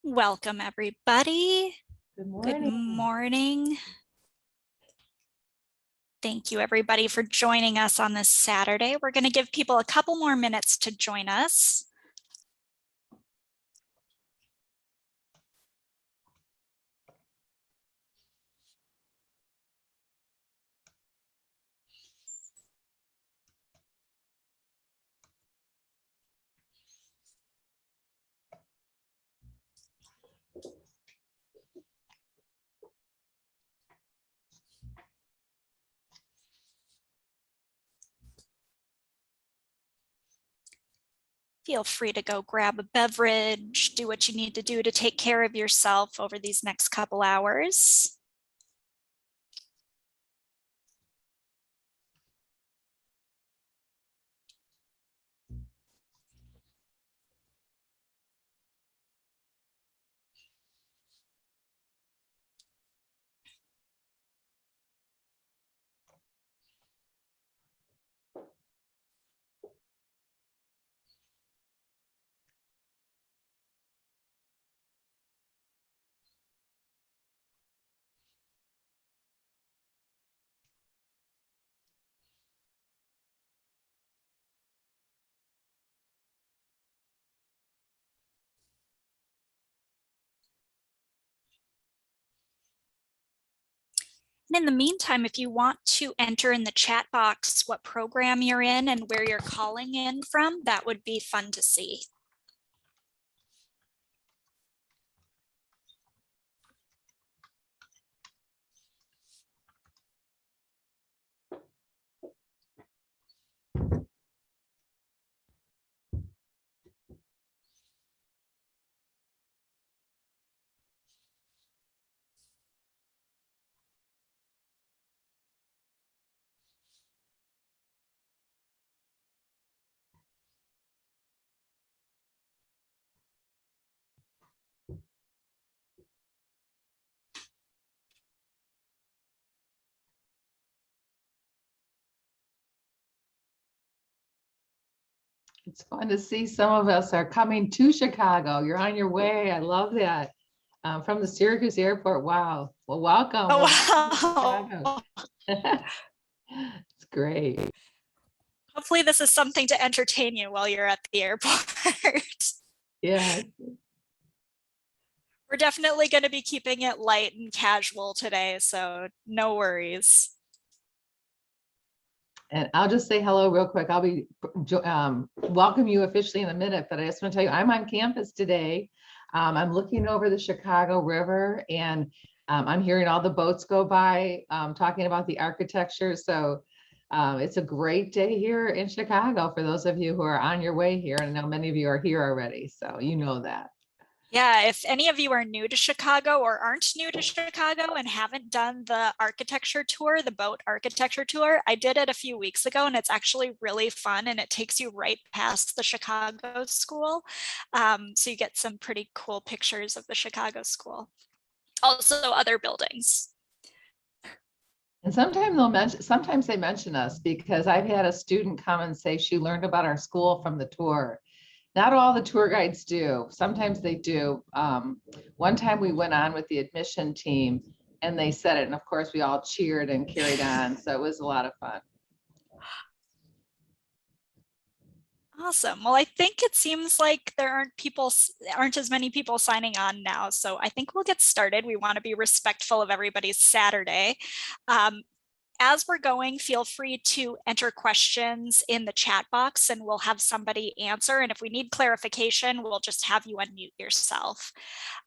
Welcome, everybody. Good Good morning. morning. Thank you, everybody, for joining us on this Saturday. We're going to give people a couple more minutes to join us. Feel free to go grab a beverage, do what you need to do to take care of yourself over these next couple hours. And in the meantime, if you want to enter in the chat box what program you're in and where you're calling in from, that would be fun to see. It's fun to see some of us are coming to Chicago. You're on your way. I love that. From the Syracuse airport. Wow. Well, welcome. Oh, wow. It's great. Hopefully this is something to entertain you while you're at the airport. Yeah. We're definitely going to be keeping it light and casual today, so no worries. And I'll just say hello real quick. I'll be welcome you officially in a minute, but I just want to tell you I'm on campus today. I'm looking over the Chicago River and I'm hearing all the boats go by talking about the architecture. So it's a great day here in Chicago for those of you who are on your way here. And I know many of you are here already, so you know that. Yeah, if any of you are new to Chicago or aren't new to Chicago and haven't done the architecture tour, the boat architecture tour, I did it a few weeks ago and it's actually really fun and it takes you right past the Chicago school. So you get some pretty cool pictures of the Chicago school. Also other buildings. And sometimes they mention us because I've had a student come and say she learned about our school from the tour. Not all the tour guides do. Sometimes they do. One time we went on with the admission team and they said it. And of course we all cheered and carried on. So it was a lot of fun. Awesome. Well, I think it seems like there aren't as many people signing on now. So I think we'll get started. We want to be respectful of everybody's Saturday. As we're going, feel free to enter questions in the chat box and we'll have somebody answer. And if we need clarification, we'll just have you unmute yourself.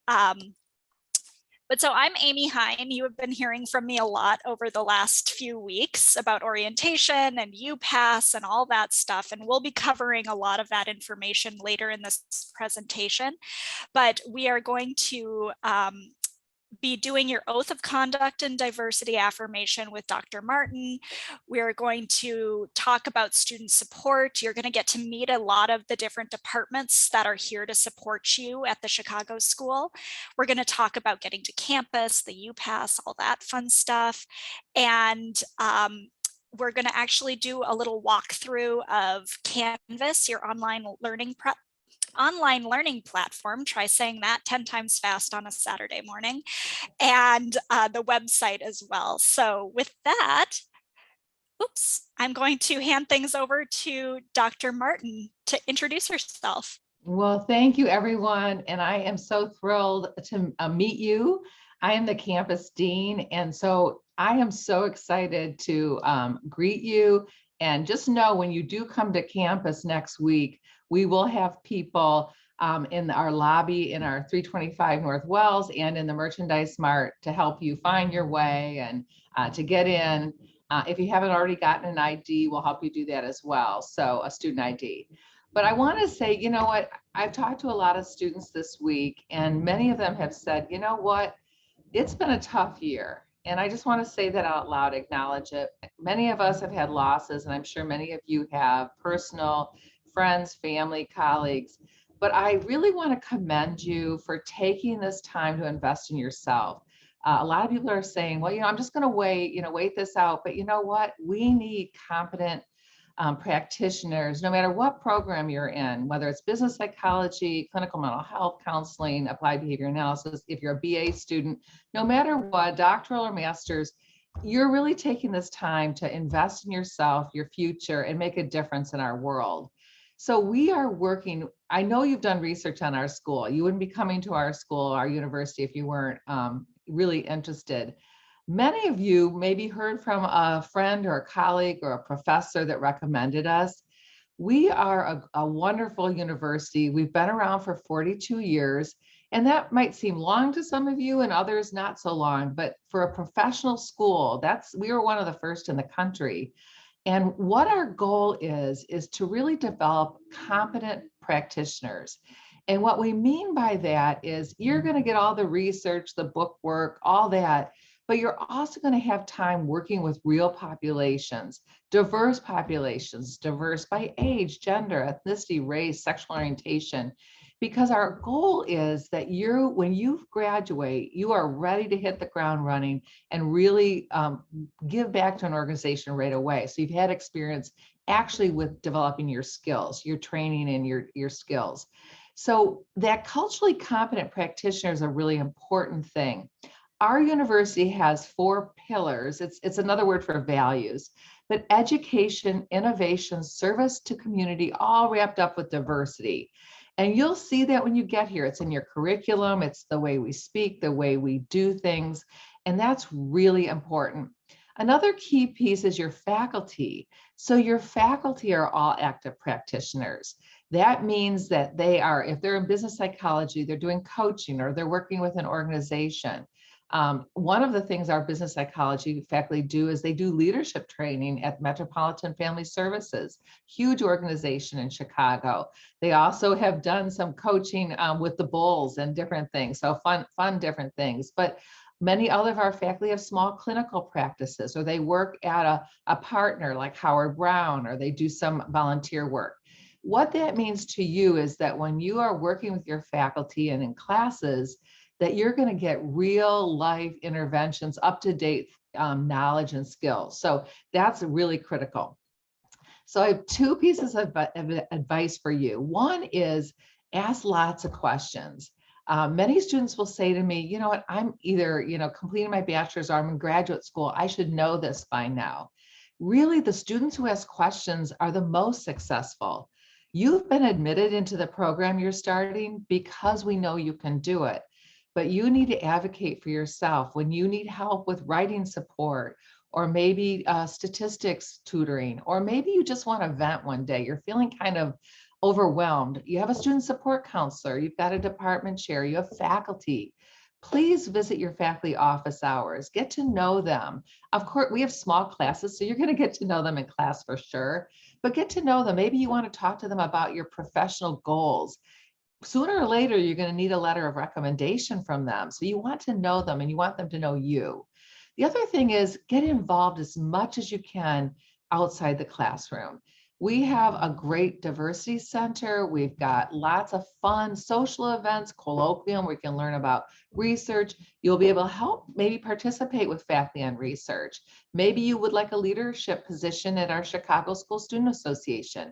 But so I'm Amy Hine. You have been hearing from me a lot over the last few weeks about orientation and UPass and all that stuff. And we'll be covering a lot of that information later in this presentation. But we are going to be doing your oath of conduct and diversity affirmation with Dr. Martin. We're going to talk about student support. You're going to get to meet a lot of the different departments that are here to support you at the Chicago School. We're going to talk about getting to campus, the UPass, all that fun stuff. And we're going to actually do a little walkthrough of Canvas, your online learning online learning platform. Try saying that 10 times fast on a Saturday morning, and the website as well. So with that, oops, I'm going to hand things over to Dr. Martin to introduce herself. Well, thank you, everyone. And I am so thrilled to meet you. I am the campus dean. And so I am so excited to greet you. And just know when you do come to campus next week, we will have people in our lobby in our 325 North Wells and in the Merchandise Mart to help you find your way and to get in. If you haven't already gotten an ID, we'll help you do that as well. So a student ID. But I want to say, you know what, I've talked to a lot of students this week, and many of them have said, you know what, it's been a tough year. And I just want to say that out loud, acknowledge it. Many of us have had losses, and I'm sure many of you have personal, friends, family, colleagues. But I really want to commend you for taking this time to invest in yourself. A lot of people are saying, well, I'm just going to wait this out. But you know what? We need competent practitioners, no matter what program you're in, whether it's business psychology, clinical mental health counseling, applied behavior analysis, if you're a BA student, no matter what, doctoral or master's, you're really taking this time to invest in yourself, your future, and make a difference in our world. So we are working, I know you've done research on our school. You wouldn't be coming to our school, our university, if you weren't really interested. Many of you maybe heard from a friend or a colleague or a professor that recommended us. We are a wonderful university. We've been around for 42 years, and that might seem long to some of you and others not so long, but for a professional school, we were one of the first in the country. And what our goal is to really develop competent practitioners. And what we mean by that is you're going to get all the research, the book work, all that, but you're also going to have time working with real populations, diverse by age, gender, ethnicity, race, sexual orientation, because our goal is that when you graduate, you are ready to hit the ground running and really give back to an organization right away. So you've had experience actually with developing your skills, your training and your skills. So that culturally competent practitioner is a really important thing. Our university has 4 pillars. It's another word for values, but education, innovation, service to community, all wrapped up with diversity. And you'll see that when you get here. It's in your curriculum. It's the way we speak, the way we do things. And that's really important. Another key piece is your faculty. So your faculty are all active practitioners. That means that if they're in business psychology, they're doing coaching or they're working with an organization. One of the things our business psychology faculty do is they do leadership training at Metropolitan Family Services, huge organization in Chicago. They also have done some coaching with the Bulls and different things. So fun different things. But many other of our faculty have small clinical practices, or they work at a partner like Howard Brown, or they do some volunteer work. What that means to you is that when you are working with your faculty and in classes, that you're going to get real life interventions, up-to-date knowledge and skills. So that's really critical. So I have 2 pieces of advice for you. One is ask lots of questions. Many students will say to me, you know what, I'm either, completing my bachelor's or I'm in graduate school. I should know this by now. Really, the students who ask questions are the most successful. You've been admitted into the program you're starting because we know you can do it. But you need to advocate for yourself when you need help with writing support, or maybe statistics tutoring, or maybe you just want to vent one day. You're feeling kind of overwhelmed. You have a student support counselor, you've got a department chair, you have faculty. Please visit your faculty office hours, get to know them. Of course, we have small classes, so you're going to get to know them in class for sure, but get to know them. Maybe you want to talk to them about your professional goals. Sooner or later, you're going to need a letter of recommendation from them. So you want to know them and you want them to know you. The other thing is get involved as much as you can outside the classroom. We have a great diversity center. We've got lots of fun social events, colloquium, where you can learn about research. You'll be able to help maybe participate with faculty on research. Maybe you would like a leadership position at our Chicago School Student Association.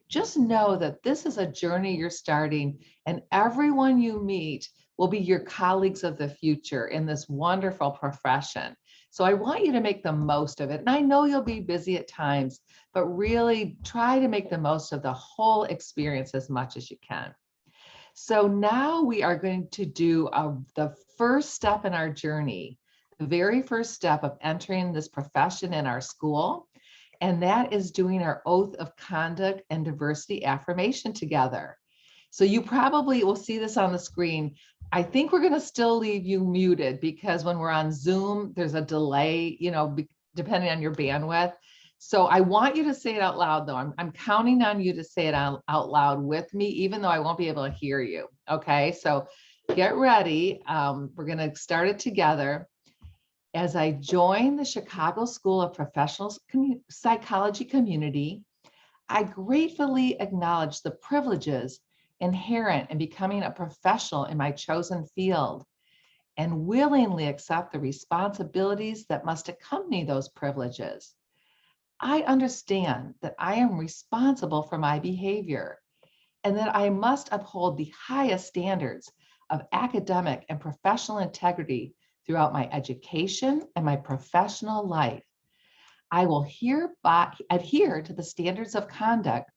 just know that this is a journey you're starting, and everyone you meet will be your colleagues of the future in this wonderful profession. So I want you to make the most of it. And I know you'll be busy at times, but really try to make the most of the whole experience as much as you can. So now we are going to do the first step in our journey, the very first step of entering this profession in our school. And that is doing our oath of conduct and diversity affirmation together. So you probably will see this on the screen. I think we're going to still leave you muted because when we're on Zoom, there's a delay, depending on your bandwidth. So I want you to say it out loud, though. I'm counting on you to say it out loud with me, even though I won't be able to hear you. Okay, so get ready. We're going to start it together. As I join the Chicago School of Professional Psychology community, I gratefully acknowledge the privileges inherent in becoming a professional in my chosen field and willingly accept the responsibilities that must accompany those privileges. I understand that I am responsible for my behavior and that I must uphold the highest standards of academic and professional integrity throughout my education and my professional life. I will hereby adhere to the standards of conduct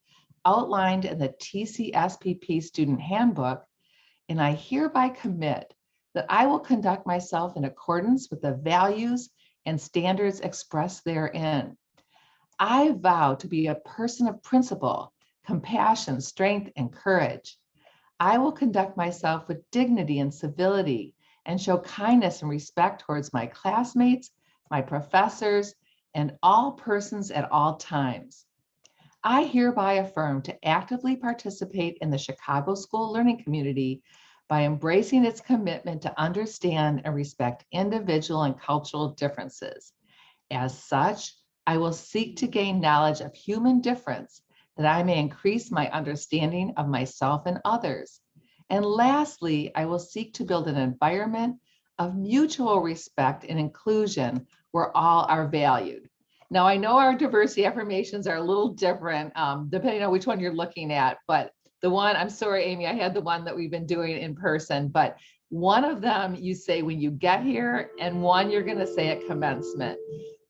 outlined in the TCSPP Student Handbook, and I hereby commit that I will conduct myself in accordance with the values and standards expressed therein. I vow to be a person of principle, compassion, strength, and courage. I will conduct myself with dignity and civility and show kindness and respect towards my classmates, my professors, and all persons at all times. I hereby affirm to actively participate in the Chicago School learning community by embracing its commitment to understand and respect individual and cultural differences. As such, I will seek to gain knowledge of human difference that I may increase my understanding of myself and others. And lastly, I will seek to build an environment of mutual respect and inclusion where all are valued. Now, I know our diversity affirmations are a little different depending on which one you're looking at, but the one, I'm sorry, Amy, I had the one that we've been doing in person, but one of them you say when you get here and one you're going to say at commencement.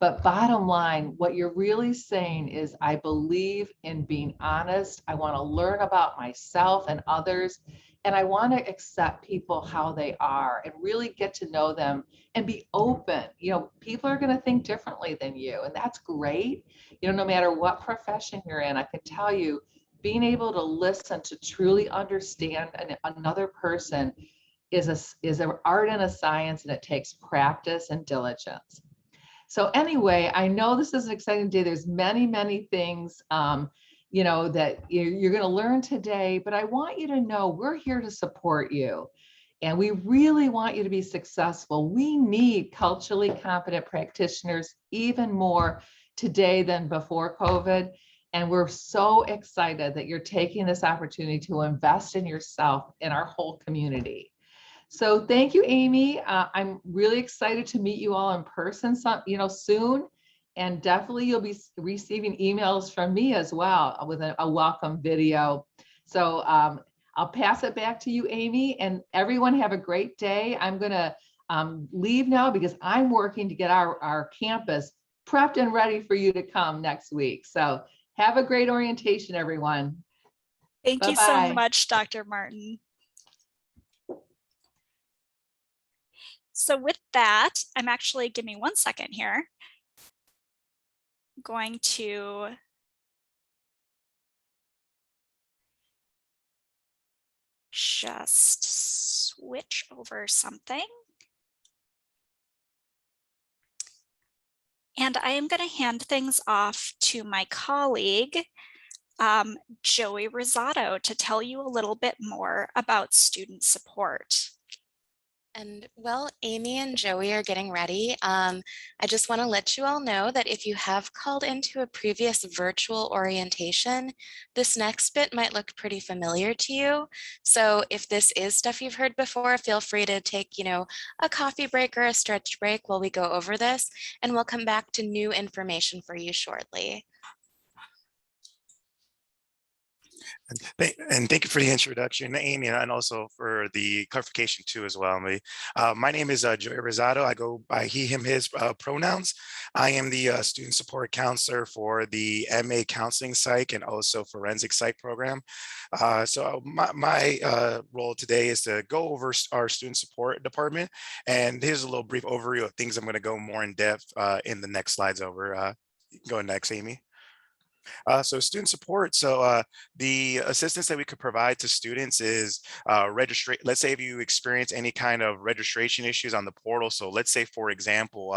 But bottom line, what you're really saying is, I believe in being honest. I want to learn about myself and others, and I want to accept people how they are and really get to know them and be open. People are going to think differently than you, and that's great. No matter what profession you're in, I can tell you, being able to listen to truly understand another person is an art and a science, and it takes practice and diligence. So anyway, I know this is an exciting day. There's many, many things, that you're going to learn today, but I want you to know we're here to support you. And we really want you to be successful. We need culturally competent practitioners even more today than before COVID. And we're so excited that you're taking this opportunity to invest in yourself and our whole community. So thank you, Amy. I'm really excited to meet you all in person soon. And definitely you'll be receiving emails from me as well with a welcome video. So I'll pass it back to you, Amy, and everyone have a great day. I'm gonna leave now because I'm working to get our campus prepped and ready for you to come next week. So have a great orientation, everyone. Thank you so much, Dr. Martin. So with that, I'm actually, give me 1 second here. I'm going to just switch over something. And I am going to hand things off to my colleague, Joey Rosado, to tell you a little bit more about student support. And while Amy and Joey are getting ready, I just want to let you all know that if you have called into a previous virtual orientation, this next bit might look pretty familiar to you. So if this is stuff you've heard before, feel free to take, a coffee break or a stretch break while we go over this, and we'll come back to new information for you shortly. And thank you for the introduction, Amy, and also for the clarification too as well. My name is Joey Rosado. I go by he, him, his pronouns. I am the student support counselor for the MA Counseling Psych and also Forensic Psych program. So my role today is to go over our student support department. And here's a little brief overview of things I'm going to go more in depth in the next slides over. Go next, Amy. So student support. So the assistance that we could provide to students is registration. Let's say if you experience any kind of registration issues on the portal. So let's say, for example,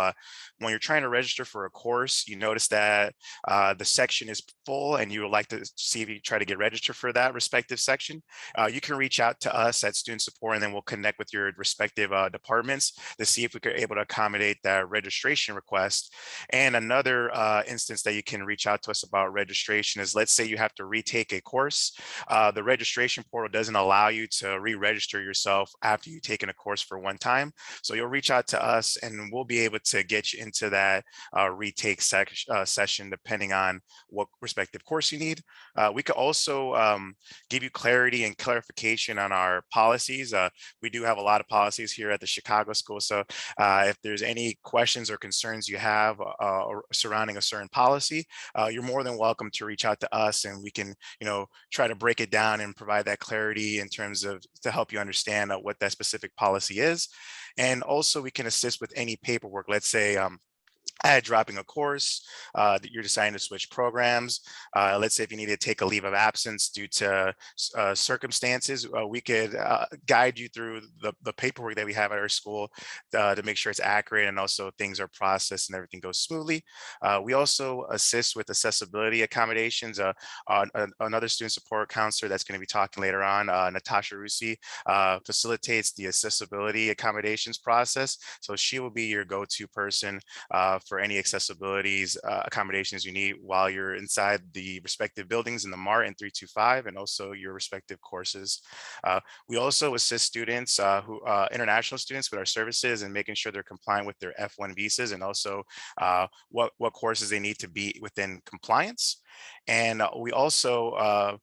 when you're trying to register for a course, you notice that the section is full and you would like to see if you try to get registered for that respective section. You can reach out to us at student support and then we'll connect with your respective departments to see if we could able to accommodate that registration request. And another instance that you can reach out to us about registration is, let's say you have to retake a course. The registration portal doesn't allow you to re-register yourself after you've taken a course for one time. So you'll reach out to us and we'll be able to get you into that retake session depending on what respective course you need. We could also give you clarity and clarification on our policies. We do have a lot of policies here at the Chicago School. So if there's any questions or concerns you have surrounding a certain policy, you're more than welcome to reach out to us and we can, try to break it down and provide that clarity in terms of to help you understand what that specific policy is. And also we can assist with any paperwork. Let's say dropping a course, that you're deciding to switch programs. Let's say if you need to take a leave of absence due to circumstances, we could guide you through the paperwork that we have at our school to make sure it's accurate and also things are processed and everything goes smoothly. We also assist with accessibility accommodations. Another student support counselor that's going to be talking later on, Natasha Rusi, facilitates the accessibility accommodations process. So she will be your go-to person for any accessibilities accommodations you need while you're inside the respective buildings in the MART and 325 and also your respective courses. We also assist students international students with our services and making sure they're compliant with their F1 visas and also what courses they need to be within compliance. And we also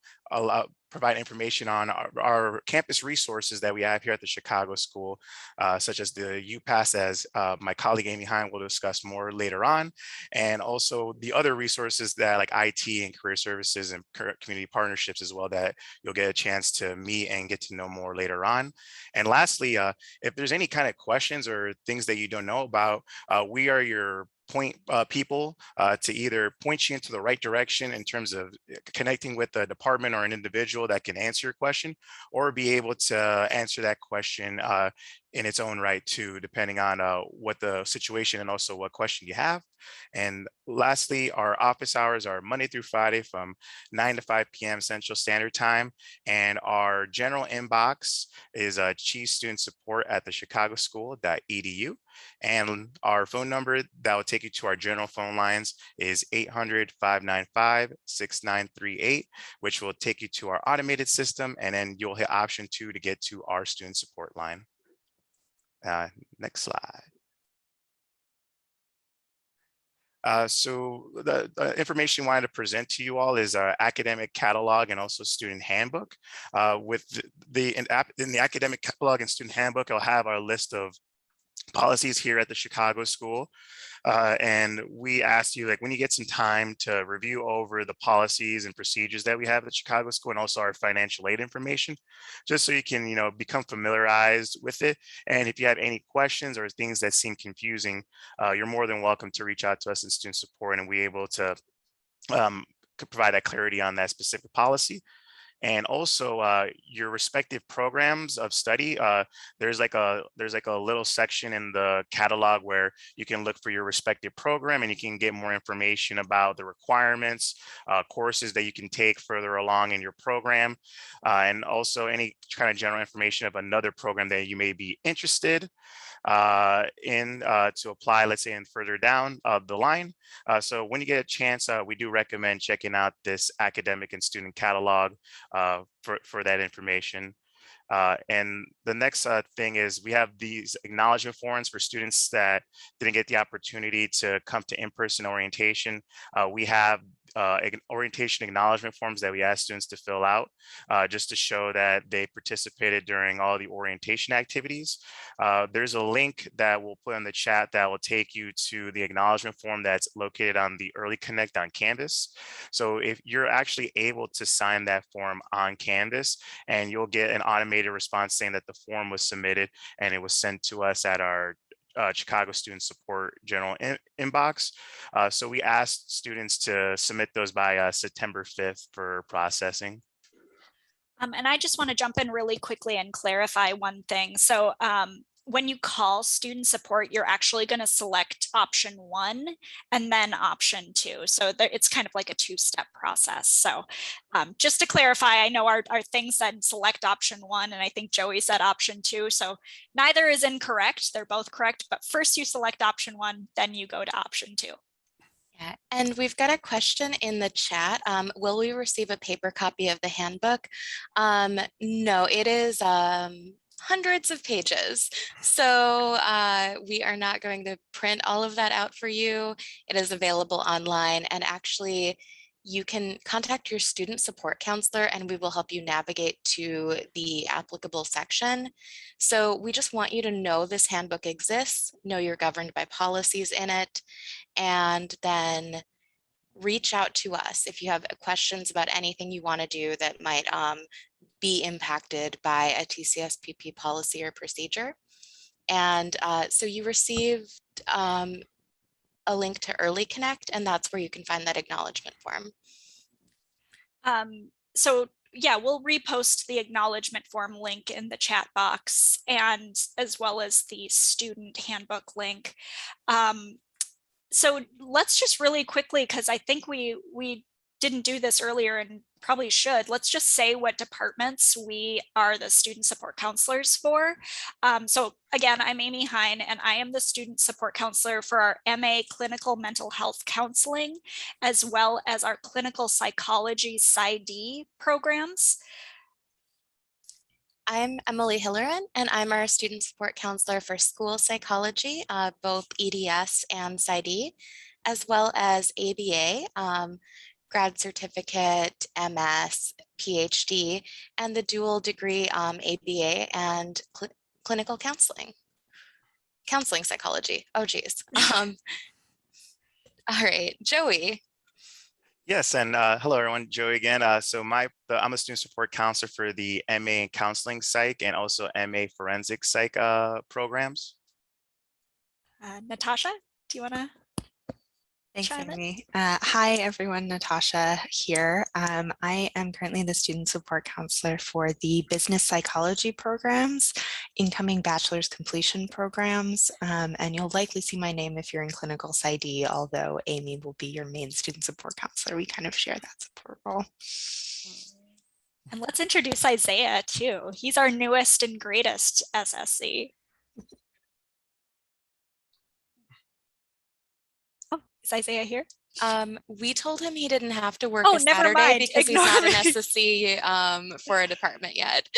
provide information on our campus resources that we have here at the Chicago School, such as the UPass, as my colleague Amy Hine will discuss more later on, and also the other resources that like IT and career services and community partnerships as well that you'll get a chance to meet and get to know more later on. And lastly, if there's any kind of questions or things that you don't know about, we are your point people to either point you into the right direction in terms of connecting with a department or an individual that can answer your question, or be able to answer that question in its own right too, depending on what the situation and also what question you have. And lastly, our office hours are Monday through Friday from 9 to 5 p.m. Central Standard Time. And our general inbox is chiefstudentsupport@thechicagoschool.edu. And our phone number that will take you to our general phone lines is 800-595-6938, which will take you to our automated system. And then you'll hit option 2 to get to our student support line. Next slide. So the information I wanted to present to you all is our academic catalog and also student handbook. In the academic catalog and student handbook, I'll have our list of policies here at the Chicago School. And we asked you, like, when you get some time to review over the policies and procedures that we have at the Chicago School and also our financial aid information, just so you can, become familiarized with it. And if you have any questions or things that seem confusing, you're more than welcome to reach out to us in student support and we're able to provide that clarity on that specific policy. And also your respective programs of study. There's like a little section in the catalog where you can look for your respective program and you can get more information about the requirements, courses that you can take further along in your program, and also any kind of general information of another program that you may be interested in to apply, let's say, in further down the line. So when you get a chance, we do recommend checking out this academic and student catalog for that information. And the next thing is we have these acknowledgement forms for students that didn't get the opportunity to come to in-person orientation. We have orientation acknowledgement forms that we ask students to fill out, just to show that they participated during all the orientation activities. There's a link that we'll put in the chat that will take you to the acknowledgement form that's located on the Early Connect on Canvas. So if you're actually able to sign that form on Canvas, and you'll get an automated response saying that the form was submitted and it was sent to us at our Chicago Student Support General inbox. So we asked students to submit those by September 5th for processing. And I just want to jump in really quickly and clarify one thing. So when you call student support, you're actually going to select option 1 and then option 2. So it's kind of like a 2-step process. So just to clarify, I know our thing said select option 1, and I think Joey said option 2. So neither is incorrect. They're both correct. But first you select option 1, then you go to option 2. Yeah, and we've got a question in the chat. Will we receive a paper copy of the handbook? No, it is hundreds of pages. So we are not going to print all of that out for you. It is available online, and actually you can contact your student support counselor and we will help you navigate to the applicable section. So we just want you to know this handbook exists, know you're governed by policies in it, and then reach out to us if you have questions about anything you want to do that might be impacted by a TCSPP policy or procedure. And so you received a link to Early Connect, and that's where you can find that acknowledgement form. So yeah, we'll repost the acknowledgement form link in the chat box, and as well as the student handbook link. So let's just really quickly, because I think we didn't do this earlier and probably should, let's just say what departments we are the student support counselors for. So again, I'm Amy Hine, and I am the student support counselor for our MA Clinical Mental Health Counseling, as well as our Clinical Psychology PsyD programs. I'm Emily Hilleran, and I'm our student support counselor for school psychology, both EDS and PsyD, as well as ABA, grad certificate, MS, PhD, and the dual degree ABA and clinical counseling psychology. Oh, geez. All right, Joey. Yes, and hello everyone, Joey again. So I'm a student support counselor for the MA in Counseling Psych and also MA Forensic Psych programs. Natasha, do you want to? Thanks, Amy. Hi, everyone. Natasha here. I am currently the student support counselor for the business psychology programs, incoming bachelor's completion programs, and you'll likely see my name if you're in clinical PsyD, although Amy will be your main student support counselor. We kind of share that support role. And let's introduce Isaiah too. He's our newest and greatest SSC. Is Isaiah here? We told him he didn't have to work Oh, a never Saturday mind. because Ignore he's not an me. SSC for a department yet.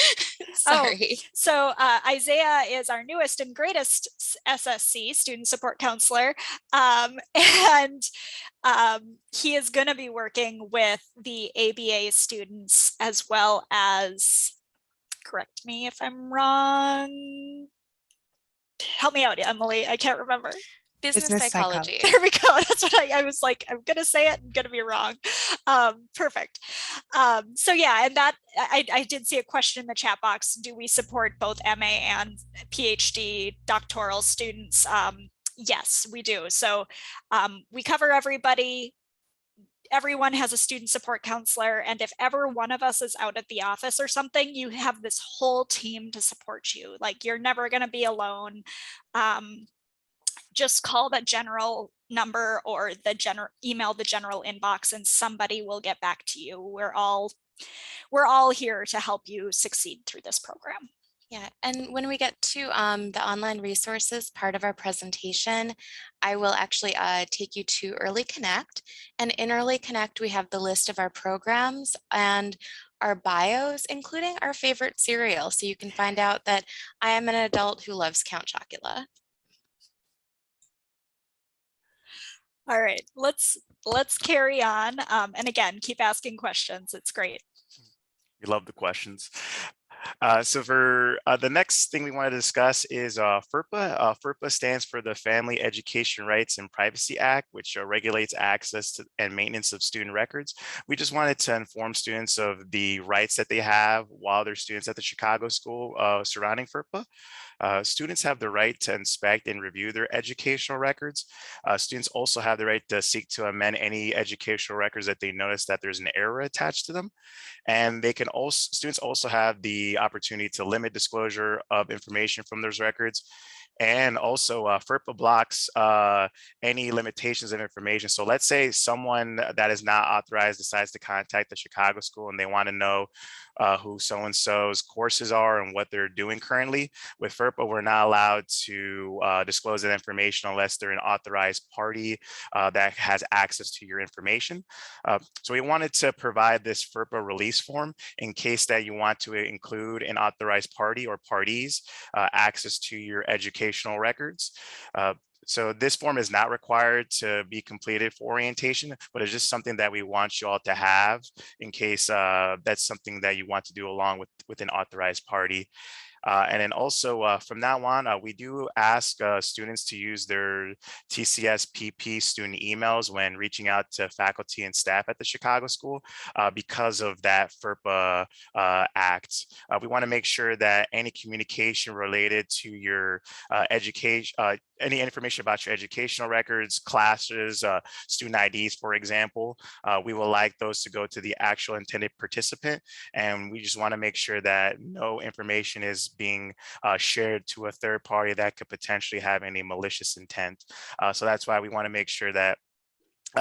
Sorry. So Isaiah is our newest and greatest SSC, student support counselor, and he is going to be working with the ABA students as well as, correct me if I'm wrong. Help me out, Emily. I can't remember. Business psychology. There we go. That's what I was like, I'm going to say it, I'm going to be wrong. Perfect. So yeah, and that I did see a question in the chat box. Do we support both MA and PhD doctoral students? Yes, we do. So we cover everybody. Everyone has a student support counselor, and if ever one of us is out at the office or something, you have this whole team to support you. Like, you're never going to be alone. Just call the general number or email the general inbox, and somebody will get back to you. We're all here to help you succeed through this program. Yeah, and when we get to the online resources part of our presentation, I will actually take you to Early Connect. And in Early Connect, we have the list of our programs and our bios, including our favorite cereal. So you can find out that I am an adult who loves Count Chocula. All right, let's carry on. And again, keep asking questions. It's great. We love the questions. So for the next thing we want to discuss is FERPA. FERPA stands for the Family Education Rights and Privacy Act, which regulates access to and maintenance of student records. We just wanted to inform students of the rights that they have while they're students at the Chicago school surrounding FERPA. Students have the right to inspect and review their educational records. Students also have the right to seek to amend any educational records that they notice that there's an error attached to them. And they can also, students also have the opportunity to limit disclosure of information from those records. And also FERPA blocks any limitations of information. So let's say someone that is not authorized decides to contact the Chicago school and they want to know who so-and-so's courses are and what they're doing currently. With FERPA, we're not allowed to disclose that information unless they're an authorized party that has access to your information. So we wanted to provide this FERPA release form in case that you want to include an authorized party or parties access to your educational records. So this form is not required to be completed for orientation, but it's just something that we want you all to have in case that's something that you want to do along with an authorized party. And then also from now on, we do ask students to use their TCSPP student emails when reaching out to faculty and staff at the Chicago school because of that FERPA act. We want to make sure that any communication related to your education, any information about your educational records, classes, student IDs, for example, we would like those to go to the actual intended participant. And we just want to make sure that no information is being shared to a third party that could potentially have any malicious intent. So that's why we want to make sure that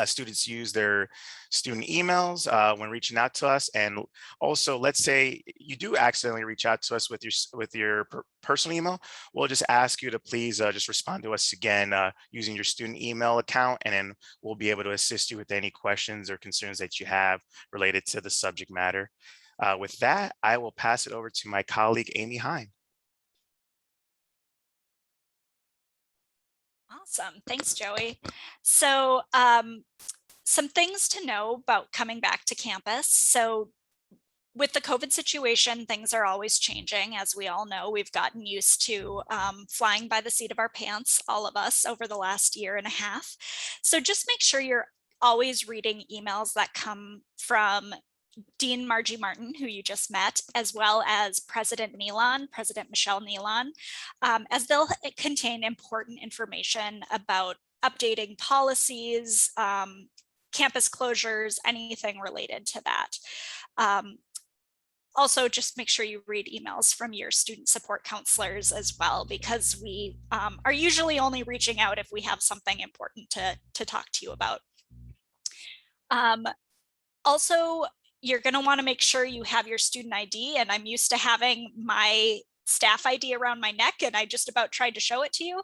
students use their student emails when reaching out to us. And also, let's say you do accidentally reach out to us with your personal email, we'll just ask you to please just respond to us again using your student email account, and then we'll be able to assist you with any questions or concerns that you have related to the subject matter. With that, I will pass it over to my colleague, Amy Hine. Awesome. Thanks, Joey. So some things to know about coming back to campus. So with the COVID situation, things are always changing. As we all know, we've gotten used to flying by the seat of our pants, all of us, over the last year and a half. So just make sure you're always reading emails that come from Dean Margie Martin, who you just met, as well as President Michelle Nealon, as they'll contain important information about updating policies, campus closures, anything related to that. Also, just make sure you read emails from your student support counselors as well, because we are usually only reaching out if we have something important to talk to you about. Also, you're going to want to make sure you have your student ID, and I'm used to having my staff ID around my neck, and I just about tried to show it to you.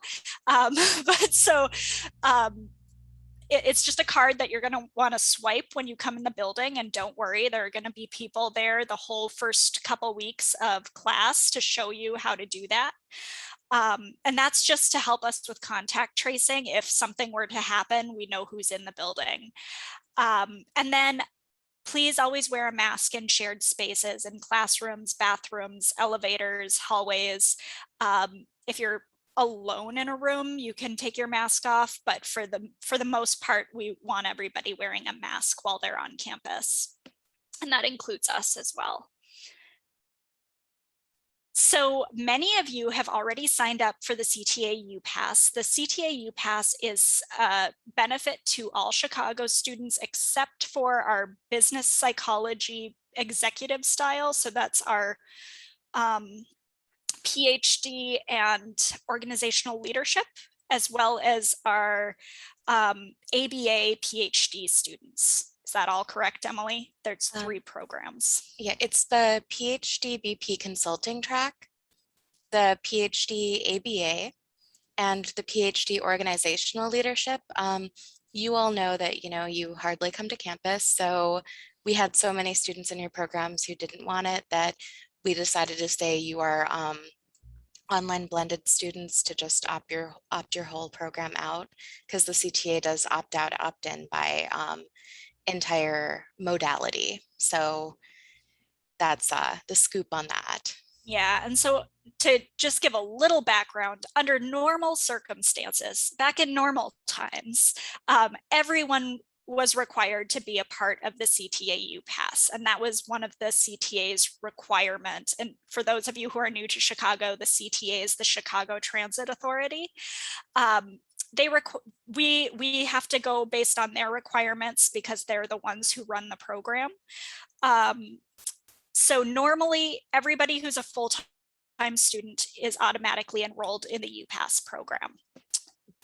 It's just a card that you're going to want to swipe when you come in the building, and don't worry, there are going to be people there the whole first couple weeks of class to show you how to do that. And that's just to help us with contact tracing. If something were to happen, we know who's in the building. And then please always wear a mask in shared spaces, in classrooms, bathrooms, elevators, hallways. If you're alone in a room, you can take your mask off, but for the most part, we want everybody wearing a mask while they're on campus. And that includes us as well. So many of you have already signed up for the CTA U-Pass. The CTA U-Pass is a benefit to all Chicago students except for our business psychology executive style. So that's our PhD and organizational leadership, as well as our ABA PhD students. Is that all correct, Emily? There's 3 programs. Yeah, it's the PhD BP consulting track, the PhD ABA, and the PhD organizational leadership. You all know that, you hardly come to campus. So we had so many students in your programs who didn't want it that we decided to say you are online blended students to just opt your whole program out, because the CTA does opt out, opt in by entire modality. So that's the scoop on that. Yeah, and so to just give a little background, under normal circumstances, back in normal times, everyone was required to be a part of the CTA UPass, and that was one of the CTA's requirements. And for those of you who are new to Chicago, the CTA is the Chicago Transit Authority. We have to go based on their requirements because they're the ones who run the program. So normally everybody who's a full-time student is automatically enrolled in the UPass program.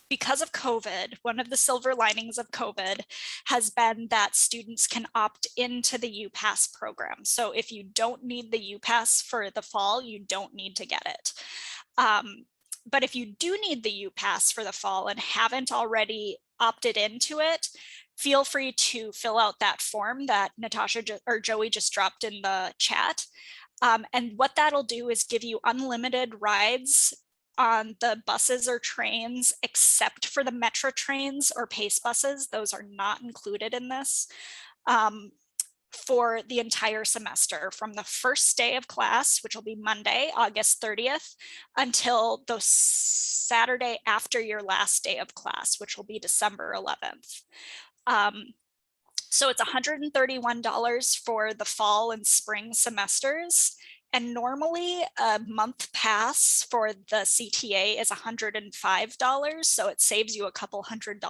Because of COVID, one of the silver linings of COVID has been that students can opt into the UPass program. So if you don't need the UPass for the fall, you don't need to get it. But if you do need the UPass for the fall and haven't already opted into it, feel free to fill out that form that Natasha or Joey just dropped in the chat. And what that'll do is give you unlimited rides on the buses or trains, except for the metro trains or pace buses. Those are not included in this. For the entire semester, from the first day of class, which will be Monday, August 30th, until the Saturday after your last day of class, which will be December 11th. So it's $131 for the fall and spring semesters. And normally a month pass for the CTA is $105. So it saves you a couple $100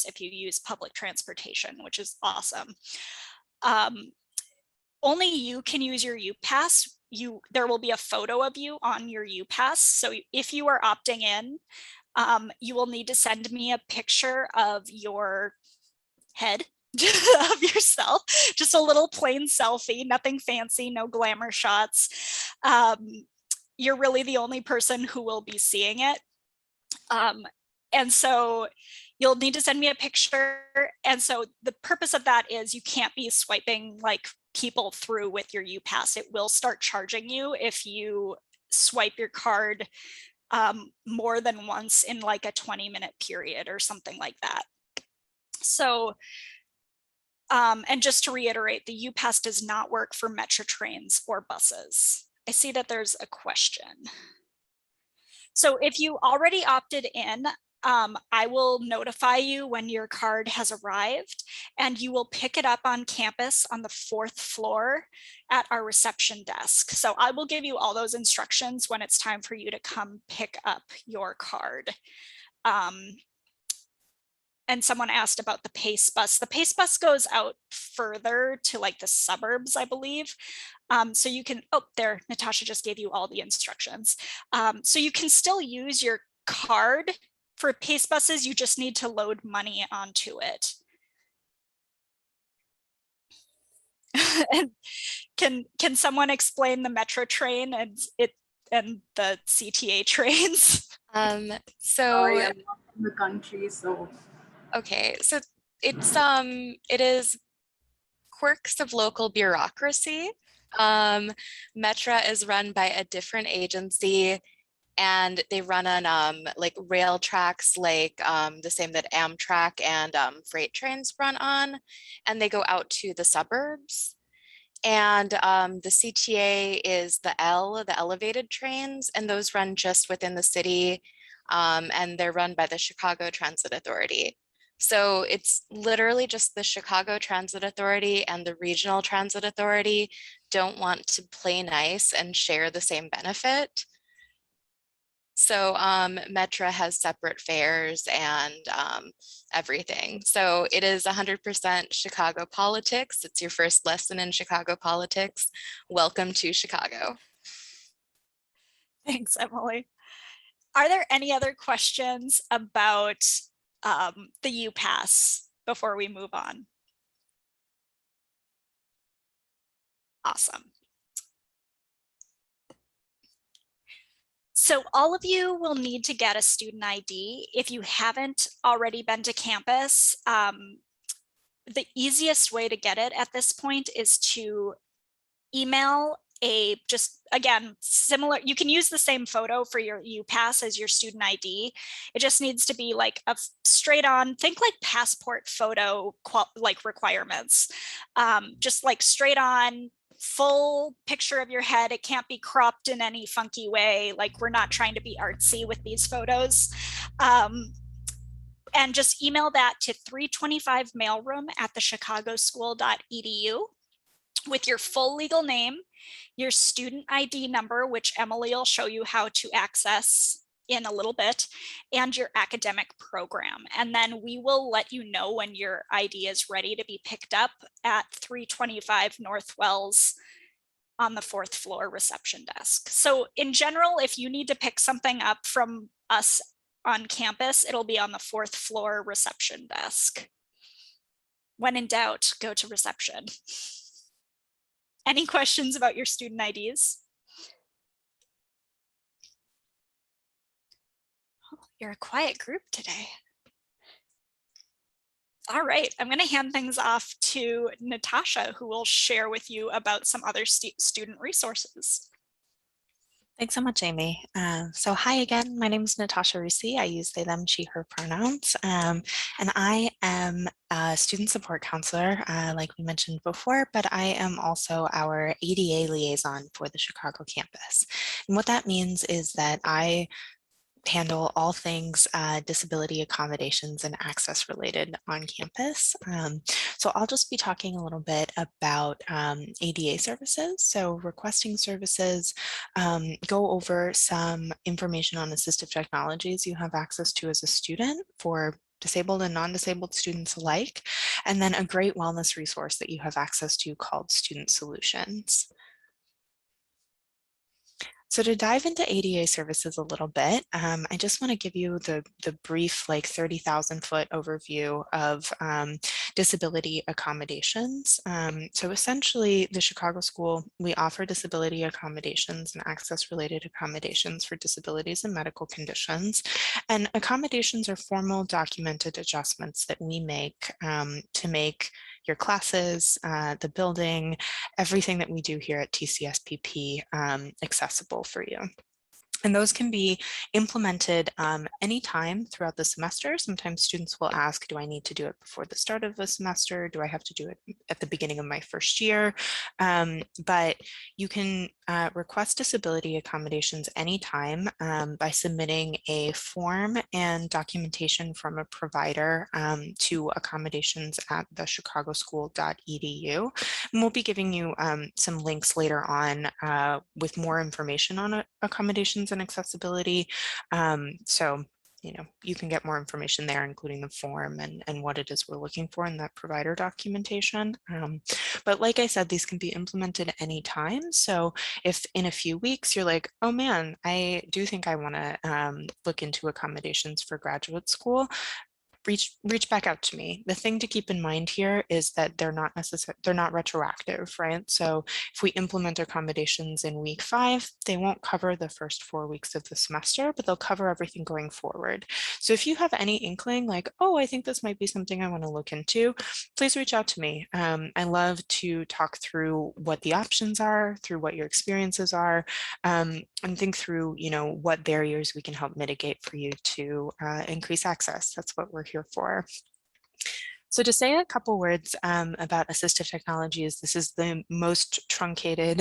if you use public transportation, which is awesome. Only you can use your UPass. There will be a photo of you on your UPass. So if you are opting in, you will need to send me a picture of your head of yourself, just a little plain selfie, nothing fancy, no glamour shots. You're really the only person who will be seeing it. And so you'll need to send me a picture. And so the purpose of that is you can't be swiping like people through with your UPass. It will start charging you if you swipe your card more than once in like a 20-minute period or something like that. So, and just to reiterate, the UPass does not work for metro trains or buses. I see that there's a question. So if you already opted in, I will notify you when your card has arrived, and you will pick it up on campus on the 4th floor at our reception desk. So I will give you all those instructions when it's time for you to come pick up your card. And someone asked about the PACE bus. The PACE bus goes out further to like the suburbs, I believe. So you can, oh, there, Natasha just gave you all the instructions. So you can still use your card for PACE buses, you just need to load money onto it. And can someone explain the metro train and the CTA trains? Sorry, I'm not from the country, so okay, so it is quirks of local bureaucracy. Metra is run by a different agency, and they run on like rail tracks, like the same that Amtrak and freight trains run on, and they go out to the suburbs. And the CTA is the elevated trains, and those run just within the city, and they're run by the Chicago Transit Authority. So it's literally just the Chicago Transit Authority and the Regional Transit Authority don't want to play nice and share the same benefit. So Metra has separate fares and everything. So it is 100% Chicago politics. It's your first lesson in Chicago politics. Welcome to Chicago. Thanks, Emily. Are there any other questions about the UPass before we move on? Awesome. So all of you will need to get a student ID. If you haven't already been to campus, the easiest way to get it at this point is to email just again, similar, you can use the same photo for your UPass as your student ID. It just needs to be like a straight on, think like passport photo like requirements. Just like straight on, full picture of your head. It can't be cropped in any funky way. Like, we're not trying to be artsy with these photos. And just email that to 325 mailroom at thechicagoschool.edu with your full legal name, your student ID number, which Emily will show you how to access in a little bit, and your academic program. And then we will let you know when your ID is ready to be picked up at 325 North Wells on the 4th floor reception desk. So in general, if you need to pick something up from us on campus, it'll be on the 4th floor reception desk. When in doubt, go to reception. Any questions about your student IDs? Oh, you're a quiet group today. All right, I'm going to hand things off to Natasha, who will share with you about some other student resources. Thanks so much, Amy. So hi again, my name is Natasha Rusi. I use they, them, she, her pronouns. And I am a student support counselor, like we mentioned before, but I am also our ADA liaison for the Chicago campus. And what that means is that I handle all things disability accommodations and access related on campus. So I'll just be talking a little bit about ADA services. So requesting services, go over some information on assistive technologies you have access to as a student for disabled and non-disabled students alike, and then a great wellness resource that you have access to called Student Solutions. So to dive into ADA services a little bit, I just want to give you the brief, like 30,000 foot overview of disability accommodations. So essentially, the Chicago School, we offer disability accommodations and access related accommodations for disabilities and medical conditions. And accommodations are formal documented adjustments that we make to make your classes, the building, everything that we do here at TCSPP accessible for you. And those can be implemented anytime throughout the semester. Sometimes students will ask, do I need to do it before the start of the semester? Do I have to do it at the beginning of my first year? But you can request disability accommodations anytime by submitting a form and documentation from a provider to accommodations at thechicagoschool.edu. And we'll be giving you some links later on with more information on accommodations and accessibility. So, you know, you can get more information there, including the form and what it is we're looking for in that provider documentation. But like I said, these can be implemented anytime. So if in a few weeks you're like, oh man, I do think I want to look into accommodations for graduate school, reach back out to me. The thing to keep in mind here is that they're not retroactive, right? So if we implement accommodations in week 5, they won't cover the first 4 weeks of the semester, but they'll cover everything going forward. So if you have any inkling like, oh, I think this might be something I want to look into, please reach out to me. I love to talk through what the options are, through what your experiences are, and think through, you know, what barriers we can help mitigate for you to increase access. That's what we're here for. So to say a couple words about assistive technologies, this is the most truncated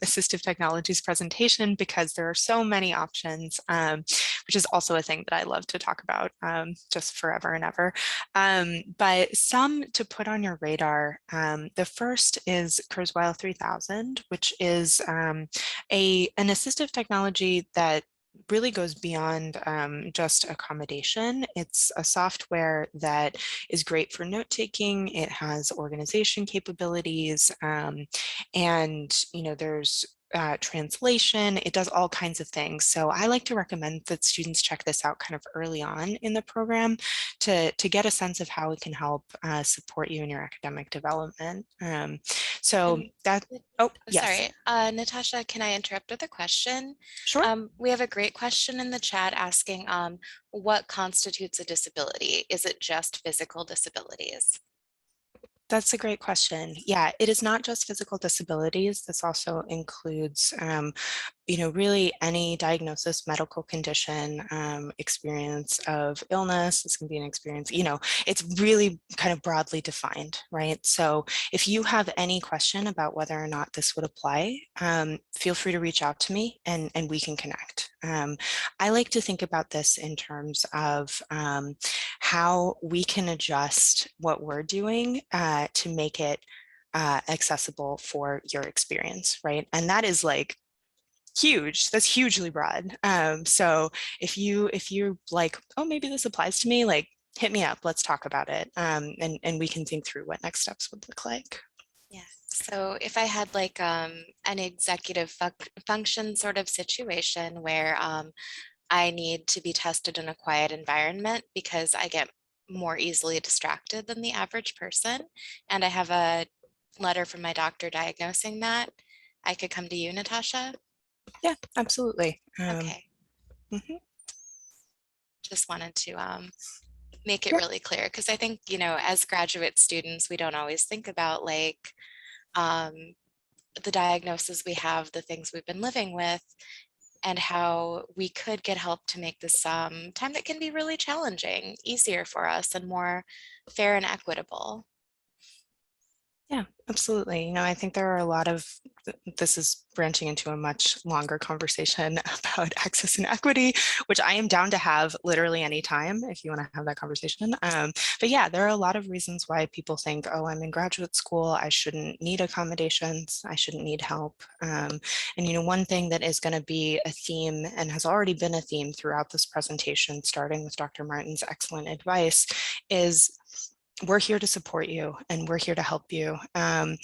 assistive technologies presentation because there are so many options, which is also a thing that I love to talk about just forever and ever. But some to put on your radar, the first is Kurzweil 3000, which is an assistive technology that really goes beyond just accommodation. It's a software that is great for note-taking. It has organization capabilities, and you know, there's translation. It does all kinds of things. So I like to recommend that students check this out kind of early on in the program to get a sense of how it can help support you in your academic development. Sorry, Natasha, can I interrupt with a question? Sure. We have a great question in the chat asking what constitutes a disability? Is it just physical disabilities? That's a great question. Yeah, it is not just physical disabilities. This also includes, really any diagnosis, medical condition, experience of illness. This can be an experience, it's really kind of broadly defined, right? So if you have any question about whether or not this would apply, feel free to reach out to me and we can connect. I like to think about this in terms of how we can adjust what we're doing to make it accessible for your experience, right? And that is like huge. That's hugely broad. So if you're like, oh, maybe this applies to me, like hit me up, let's talk about it. And we can think through what next steps would look like. Yeah. So if I had like an executive function sort of situation where I need to be tested in a quiet environment because I get more easily distracted than the average person, and I have a letter from my doctor diagnosing that, I could come to you, Natasha? Yeah, absolutely. Okay. Mhm. Just wanted to make it Yep. really clear, because I think, as graduate students, we don't always think about like the diagnosis we have, the things we've been living with, and how we could get help to make this time that can be really challenging easier for us and more fair and equitable. Yeah, absolutely. I think there are a lot of, this is branching into a much longer conversation about access and equity, which I am down to have literally any time if you want to have that conversation. But yeah, there are a lot of reasons why people think, oh, I'm in graduate school, I shouldn't need accommodations, I shouldn't need help. And one thing that is going to be a theme and has already been a theme throughout this presentation, starting with Dr. Martin's excellent advice, is we're here to support you and we're here to help you. And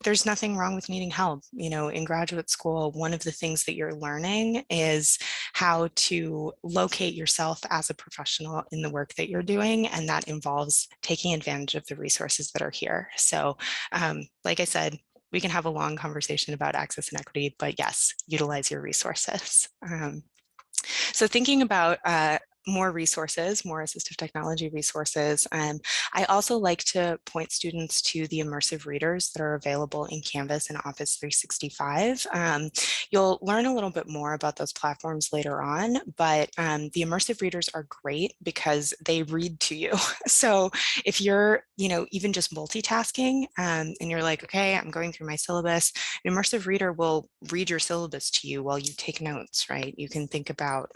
there's nothing wrong with needing help. In graduate school, one of the things that you're learning is how to locate yourself as a professional in the work that you're doing. And that involves taking advantage of the resources that are here. So like I said, we can have a long conversation about access and equity, but yes, utilize your resources. So thinking about more resources, more assistive technology resources. I also like to point students to the immersive readers that are available in Canvas and Office 365. You'll learn a little bit more about those platforms later on, but the immersive readers are great because they read to you. So if you're, even just multitasking and you're like, okay, I'm going through my syllabus, an immersive reader will read your syllabus to you while you take notes, right? You can think about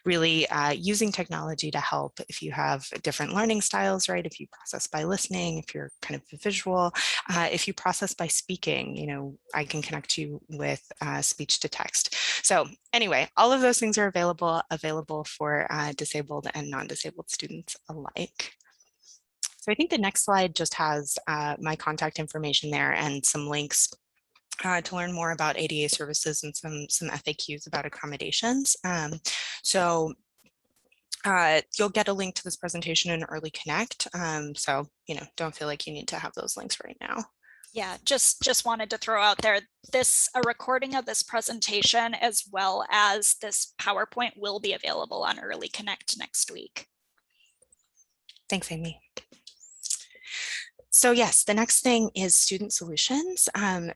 really using technology to help if you have different learning styles, right? If you process by listening, if you're kind of visual, if you process by speaking, I can connect you with speech to text. So anyway, all of those things are available for disabled and non-disabled students alike. So I think the next slide just has my contact information there and some links to learn more about ADA services and some FAQs about accommodations. So you'll get a link to this presentation in Early Connect. So, don't feel like you need to have those links right now. Yeah, just wanted to throw out there, a recording of this presentation as well as this PowerPoint will be available on Early Connect next week. Thanks, Amy. So yes, the next thing is Student Solutions.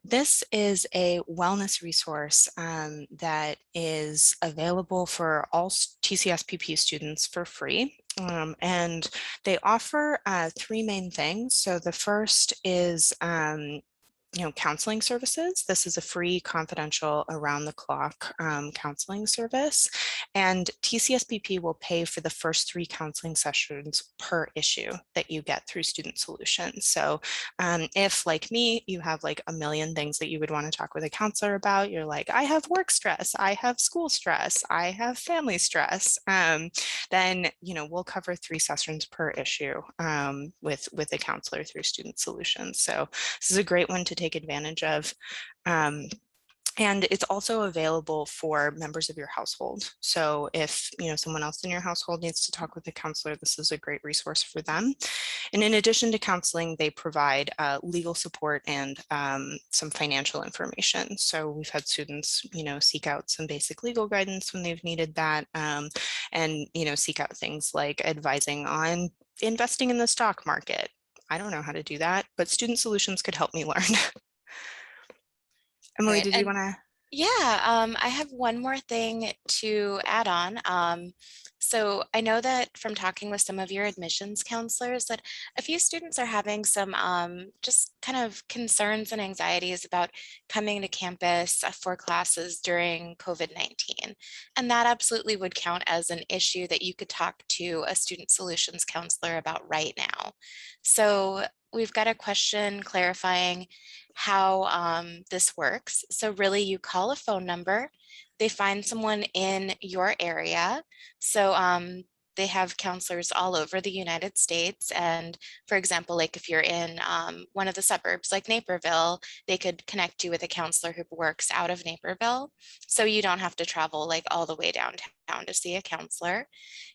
This is a wellness resource that is available for all TCSPP students for free. And they offer three main things. So the first is counseling services. This is a free, confidential, around-the-clock counseling service, and TCSPP will pay for the first 3 counseling sessions per issue that you get through Student Solutions. So if, like me, you have like a million things that you would want to talk with a counselor about, you're like, I have work stress, I have school stress, I have family stress, then we'll cover 3 sessions per issue with a counselor through Student Solutions. So this is a great one to take advantage of. And it's also available for members of your household. So if someone else in your household needs to talk with a counselor, this is a great resource for them. And in addition to counseling, they provide legal support and some financial information. So we've had students, seek out some basic legal guidance when they've needed that, and seek out things like advising on investing in the stock market, I don't know how to do that, but Student Solutions could help me learn. Emily, Right, did you and- want to? Yeah, I have one more thing to add on. So I know that from talking with some of your admissions counselors that a few students are having some just kind of concerns and anxieties about coming to campus for classes during COVID-19. And that absolutely would count as an issue that you could talk to a student solutions counselor about right now. So we've got a question clarifying how this works. So really you call a phone number, they find someone in your area. So they have counselors all over the United States. And for example, like if you're in one of the suburbs like Naperville, they could connect you with a counselor who works out of Naperville. So you don't have to travel like all the way downtown to see a counselor.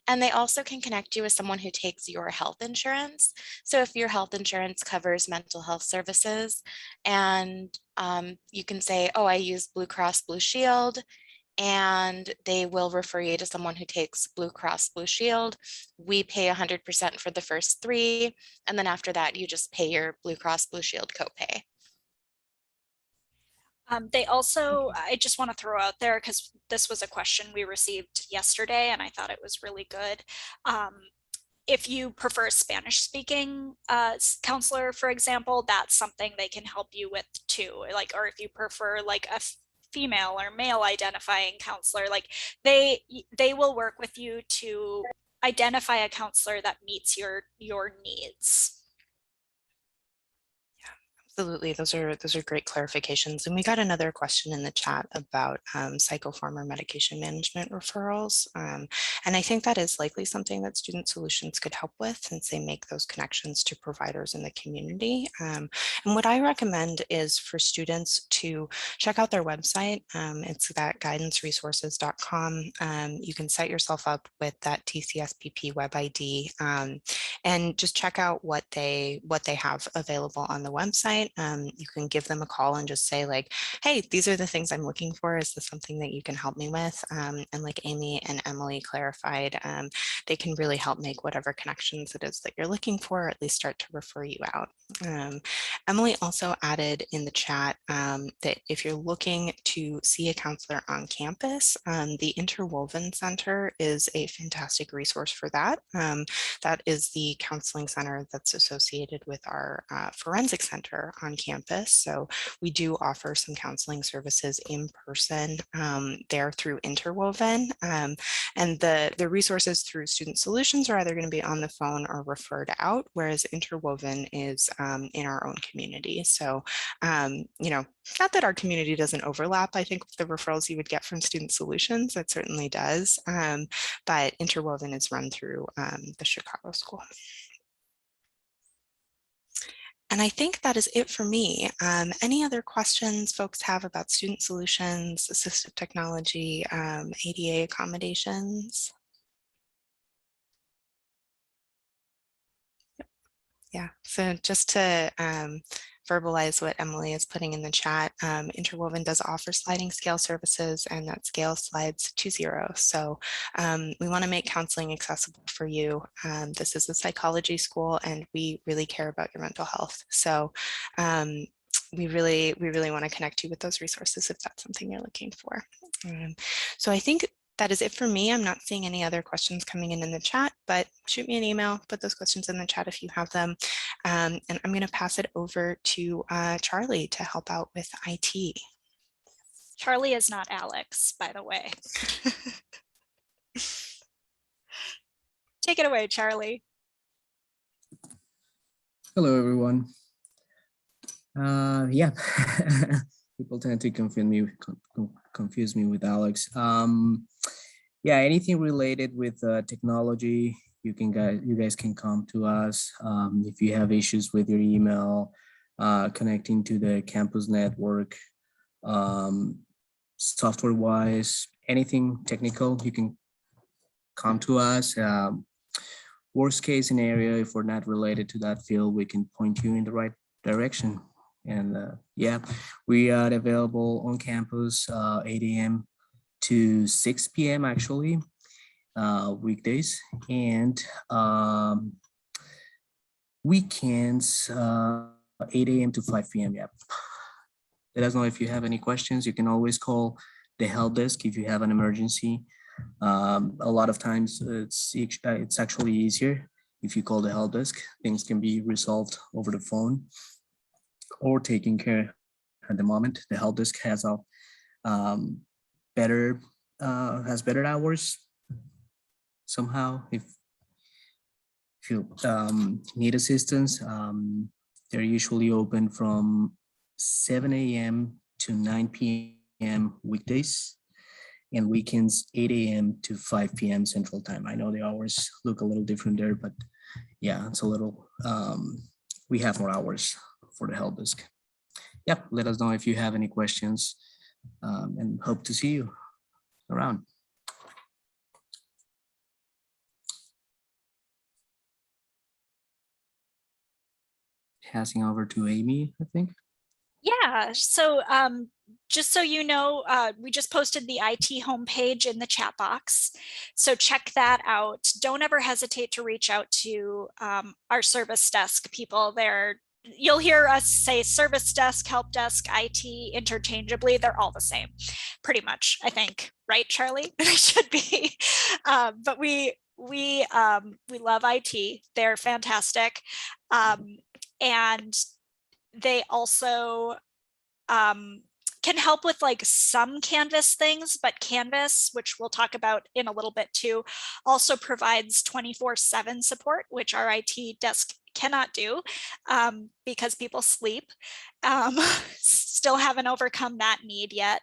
And they also can connect you with someone who takes your health insurance. So if your health insurance covers mental health services and you can say, oh, I use Blue Cross Blue Shield, and they will refer you to someone who takes Blue Cross Blue Shield. We pay 100% for the first 3. And then after that, you just pay your Blue Cross Blue Shield copay. They also, I just want to throw out there, because this was a question we received yesterday and I thought it was really good. If you prefer a Spanish speaking counselor, for example, that's something they can help you with too. Like, or if you prefer like a female or male identifying counselor, like they will work with you to identify a counselor that meets your needs. Absolutely, those are great clarifications. And we got another question in the chat about psychopharm or medication management referrals. And I think that is likely something that Student Solutions could help with since they make those connections to providers in the community. And what I recommend is for students to check out their website. It's that guidanceresources.com. You can set yourself up with that TCSPP web ID and just check out what they have available on the website. You can give them a call and just say like, hey, these are the things I'm looking for. Is this something that you can help me with? And like Amy and Emily clarified, they can really help make whatever connections it is that you're looking for, or at least start to refer you out. Emily also added in the chat that if you're looking to see a counselor on campus, the Interwoven Center is a fantastic resource for that. That is the counseling center that's associated with our forensic center on campus. So we do offer some counseling services in person there through Interwoven. And the resources through Student Solutions are either going to be on the phone or referred out, whereas Interwoven is in our own community. So, you know, not that our community doesn't overlap. I think with the referrals you would get from Student Solutions, it certainly does. But Interwoven is run through the Chicago School. And I think that is it for me. Any other questions folks have about Student Solutions, Assistive Technology, ADA accommodations? Yeah, so just to verbalize what Emily is putting in the chat, Interwoven does offer sliding scale services, and that scale slides to 0. So we want to make counseling accessible for you. This is a psychology school, and we really care about your mental health. So we really want to connect you with those resources if that's something you're looking for. So I think that is it for me. I'm not seeing any other questions coming in the chat, but shoot me an email, put those questions in the chat if you have them. And I'm going to pass it over to Charlie to help out with IT. Charlie is not Alex, by the way. Take it away, Charlie. Hello, everyone. Yeah, people tend to confuse me with Alex. Yeah, anything related with technology, you guys can come to us. If you have issues with your email, connecting to the campus network, software-wise, anything technical, you can come to us. Worst case scenario, if we're not related to that field, we can point you in the right direction. And yeah, we are available on campus 8 a.m. to 6 p.m. actually, weekdays. And weekends, 8 a.m. to 5 p.m. Yep. Let us know if you have any questions. You can always call the help desk if you have an emergency. A lot of times it's actually easier if you call the help desk. Things can be resolved over the phone or taken care at the moment. The help desk has a better hours somehow. If you need assistance, they're usually open from 7 a.m. to 9 p.m. weekdays, and weekends 8 a.m. to 5 p.m. Central Time. I know the hours look a little different there, but yeah, it's a little, we have more hours for the help desk. Yep, let us know if you have any questions, and hope to see you around. Passing over to Amy, I think. Yeah, so just so you know, we just posted the IT homepage in the chat box. So check that out. Don't ever hesitate to reach out to our service desk people there. You'll hear us say service desk, help desk, IT interchangeably. They're all the same, pretty much, I think. Right, Charlie? They should be. But we love IT. They're fantastic. And they also can help with like some Canvas things, but Canvas, which we'll talk about in a little bit too, also provides 24/7 support, which our IT desk cannot do because people sleep. Still haven't overcome that need yet.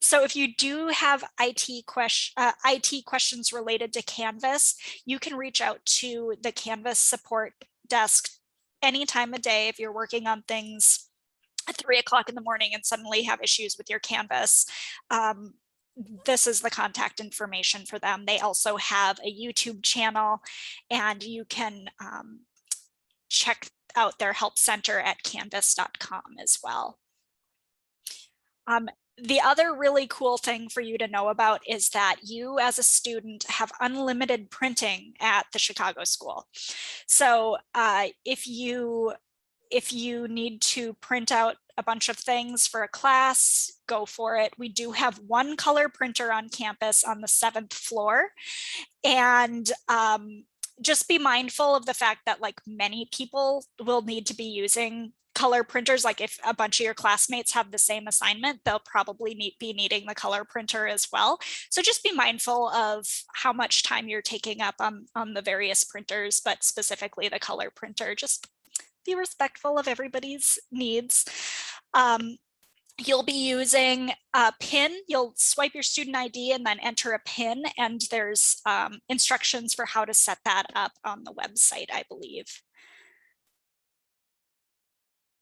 So if you do have IT questions related to Canvas, you can reach out to the Canvas support desk any time of day if you're working on things at 3 o'clock in the morning and suddenly have issues with your Canvas. This is the contact information for them. They also have a YouTube channel, and you can check out their help center at canvas.com as well. The other really cool thing for you to know about is that you as a student have unlimited printing at the Chicago School. So if you need to print out a bunch of things for a class, go for it. We do have one color printer on campus on the 7th floor. And just be mindful of the fact that like many people will need to be using color printers. Like if a bunch of your classmates have the same assignment, they'll probably be needing the color printer as well. So just be mindful of how much time you're taking up on the various printers, but specifically the color printer. Just be respectful of everybody's needs. You'll be using a PIN. You'll swipe your student ID and then enter a PIN, and there's instructions for how to set that up on the website, I believe.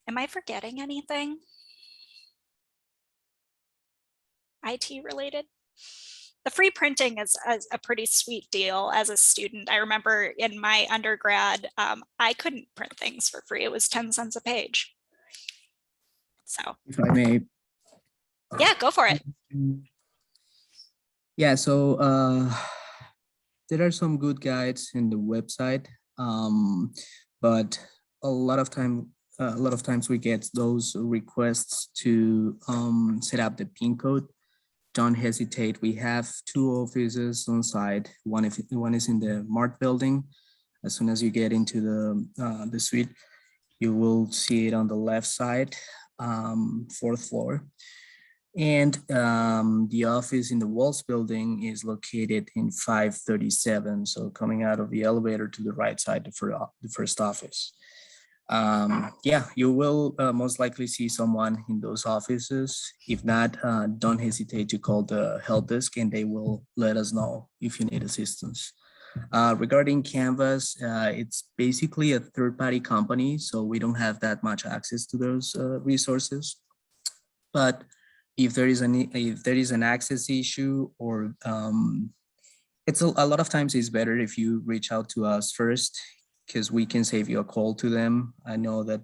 Am I forgetting anything? IT related? The free printing is a pretty sweet deal as a student. I remember in my undergrad, I couldn't print things for free. It was 10 cents a page. So If I may. Yeah, go for it. Yeah, so there are some good guides in the website, but a lot of times we get those requests to set up the PIN code. Don't hesitate. We have 2 offices on site. One is in the Mart building. As soon as you get into the suite, you will see it on the left side, 4th floor. And the office in the Walls building is located in 537. So coming out of the elevator to the right side, the first office. Yeah, you will most likely see someone in those offices. If not, don't hesitate to call the help desk and they will let us know if you need assistance. Regarding Canvas, it's basically a third-party company, so we don't have that much access to those resources. But if there is an access issue, or it's a lot of times it's better if you reach out to us first, because we can save you a call to them. I know that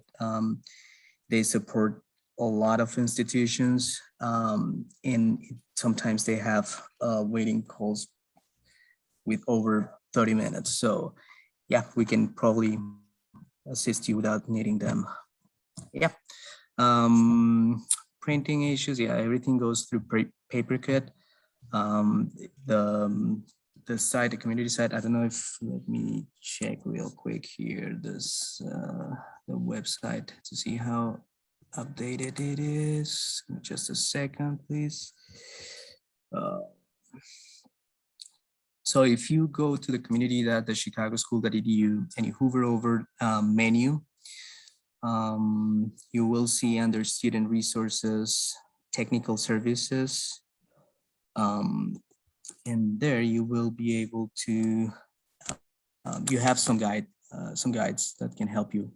they support a lot of institutions, and sometimes they have waiting calls with over 30 minutes. So yeah, we can probably assist you without needing them. Yeah. Printing issues, yeah, everything goes through PaperCut. The site, the community site, I don't know if, let me check real quick here, this the website to see how updated it is. Give me just a second, please. So if you go to the community.thechicagoschool.edu and you hover over menu, you will see under student resources, technical services, and there you will be able to, you have some guides that can help you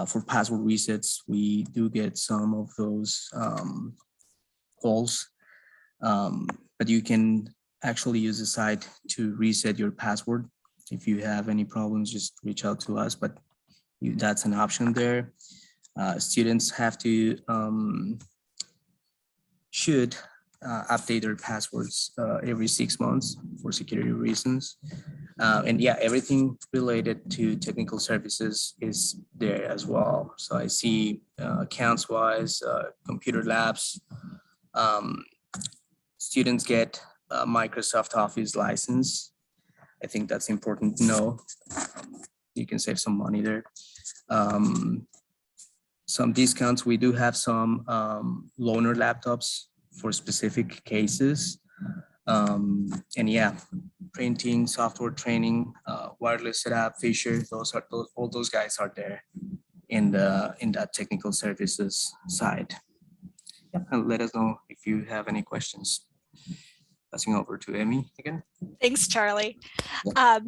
for password resets. We do get some of those calls, but you can actually use the site to reset your password. If you have any problems, just reach out to us, but that's an option there. Students have to, should update their passwords every 6 months for security reasons. And yeah, everything related to technical services is there as well. So I see accounts wise, computer labs, students get a Microsoft Office license. I think that's important to know. You can save some money there. Some discounts, we do have some loaner laptops for specific cases. And yeah, printing, software training, wireless setup, Fisher, all those guys are there in that technical services side. Yeah, and let us know if you have any questions. Passing over to Emmy again. Thanks, Charlie.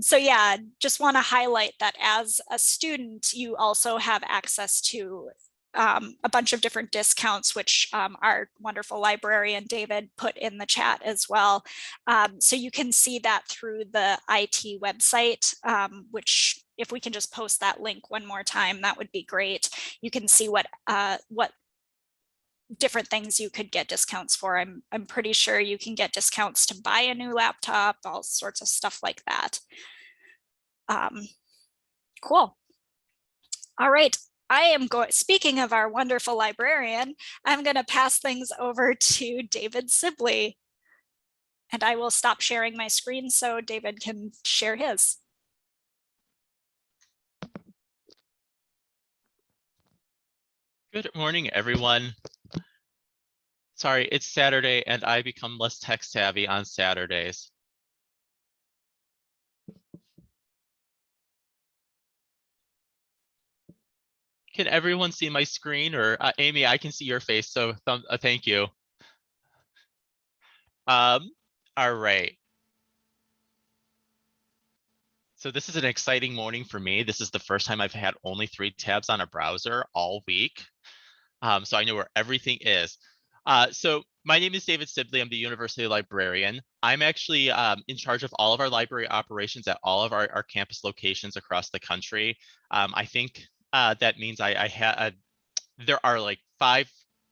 So yeah, just want to highlight that as a student, you also have access to a bunch of different discounts, which our wonderful librarian David put in the chat as well. So you can see that through the IT website, which if we can just post that link one more time, that would be great. You can see what different things you could get discounts for. I'm pretty sure you can get discounts to buy a new laptop, all sorts of stuff like that. Cool. All right. I am going, speaking of our wonderful librarian, I'm going to pass things over to David Sibley. And I will stop sharing my screen so David can share his. Good morning, everyone. Sorry, it's Saturday and I become less tech savvy on Saturdays. Can everyone see my screen? Or Amy, I can see your face, so thank you. All right. So this is an exciting morning for me. This is the first time I've had only 3 tabs on a browser all week. So I know where everything is. So my name is David Sibley. I'm the university librarian. I'm actually in charge of all of our library operations at all of our campus locations across the country. I think that means I had, there are like 5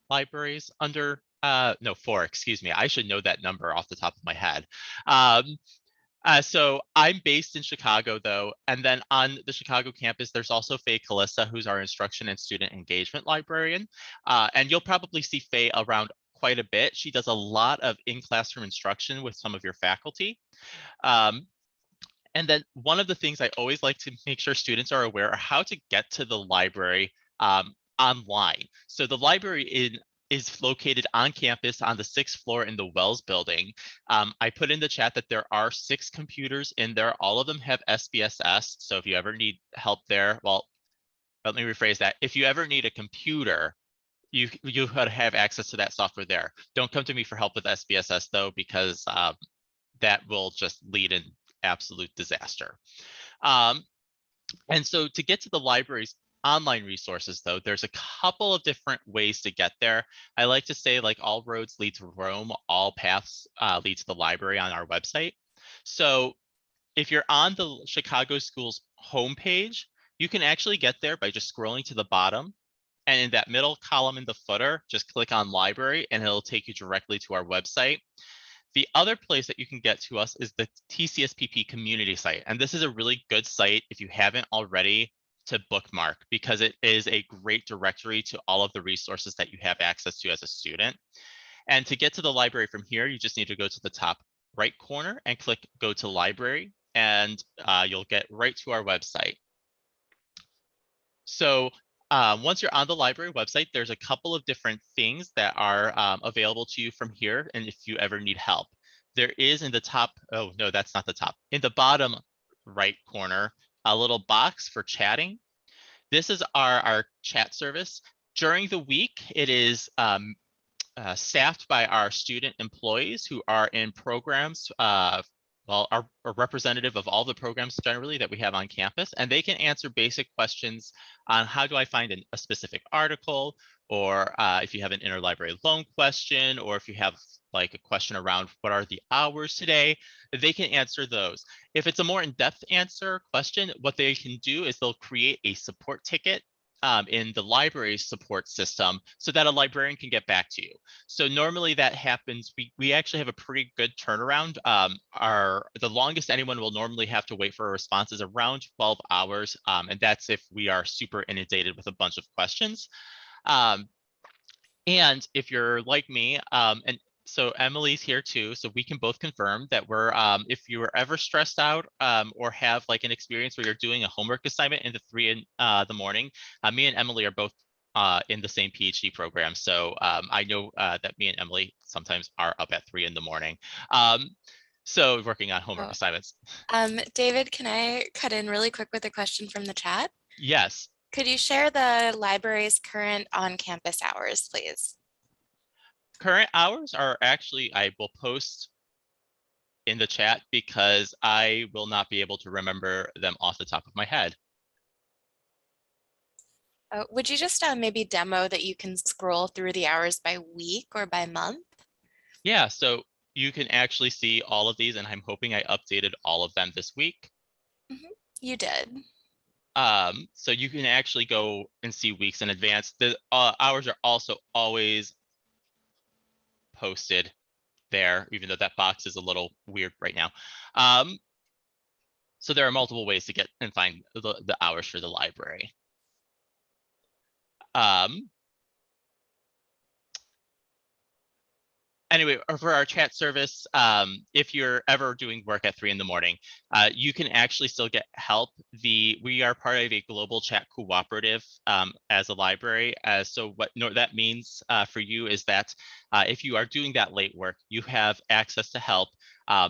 libraries under, no, 4, excuse me. I should know that number off the top of my head. So I'm based in Chicago, though, and then on the Chicago campus, there's also Faye Calissa, who's our instruction and student engagement librarian. And you'll probably see Faye around quite a bit. She does a lot of in-classroom instruction with some of your faculty. And then one of the things I always like to make sure students are aware are how to get to the library online. So the library is located on campus on the 6th floor in the Wells building. I put in the chat that there are 6 computers in there. All of them have SPSS. So if you ever need help there, well, let me rephrase that. If you ever need a computer, you could have access to that software there. Don't come to me for help with SPSS though, because that will just lead in absolute disaster. And so to get to the library's online resources, though, there's a couple of different ways to get there. I like to say, like, all roads lead to Rome, all paths lead to the library on our website. So if you're on the Chicago Schools homepage, you can actually get there by just scrolling to the bottom. And in that middle column in the footer, just click on library and it'll take you directly to our website. The other place that you can get to us is the TCSPP community site. And this is a really good site if you haven't already to bookmark, because it is a great directory to all of the resources that you have access to as a student. And to get to the library from here, you just need to go to the top right corner and click Go to Library, and you'll get right to our website. So once you're on the library website, there's a couple of different things that are available to you from here. And if you ever need help, there is in the top, oh no, that's not the top, in the bottom right corner, a little box for chatting. This is our chat service. During the week, it is staffed by our student employees who are in programs, are representative of all the programs generally that we have on campus, and they can answer basic questions on how do I find a specific article, or if you have an interlibrary loan question, or if you have like a question around what are the hours today, they can answer those. If it's a more in-depth answer question, what they can do is they'll create a support ticket in the library support system so that a librarian can get back to you. So normally that happens, we actually have a pretty good turnaround. The longest anyone will normally have to wait for a response is around 12 hours. And that's if we are super inundated with a bunch of questions. And if you're like me, and so Emily's here too, so we can both confirm that we're, if you were ever stressed out or have like an experience where you're doing a homework assignment in the 3 in the morning, me and Emily are both in the same PhD program. So I know that me and Emily sometimes are up at 3 in the morning. So working on homework assignments. David, can I cut in really quick with a question from the chat? Yes. Could you share the library's current on-campus hours, please? Current hours are actually, I will post in the chat because I will not be able to remember them off the top of my head. Would you just maybe demo that you can scroll through the hours by week or by month? Yeah, so you can actually see all of these, and I'm hoping I updated all of them this week. You did. So you can actually go and see weeks in advance. The hours are also always posted there, even though that box is a little weird right now. So there are multiple ways to get and find the hours for the library. Anyway, for our chat service, if you're ever doing work at 3 in the morning, you can actually still get help. We are part of a global chat cooperative as a library. So what that means for you is that if you are doing that late work, you have access to help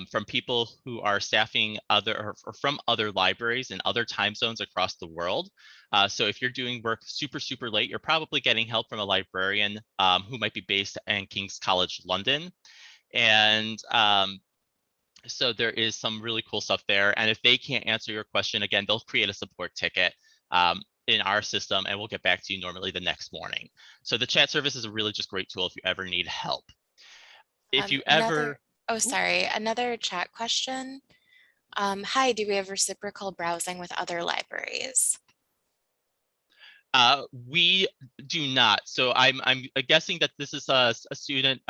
from people who are staffing or from other libraries in other time zones across the world. So if you're doing work super, super late, you're probably getting help from a librarian who might be based in King's College London. And so there is some really cool stuff there. And if they can't answer your question, again, they'll create a support ticket in our system, and we'll get back to you normally the next morning. So the chat service is a really just great tool if you ever need help. If you ever... Oh, sorry, another chat question. Hi, do we have reciprocal browsing with other libraries? We do not. So I'm guessing that this is a student,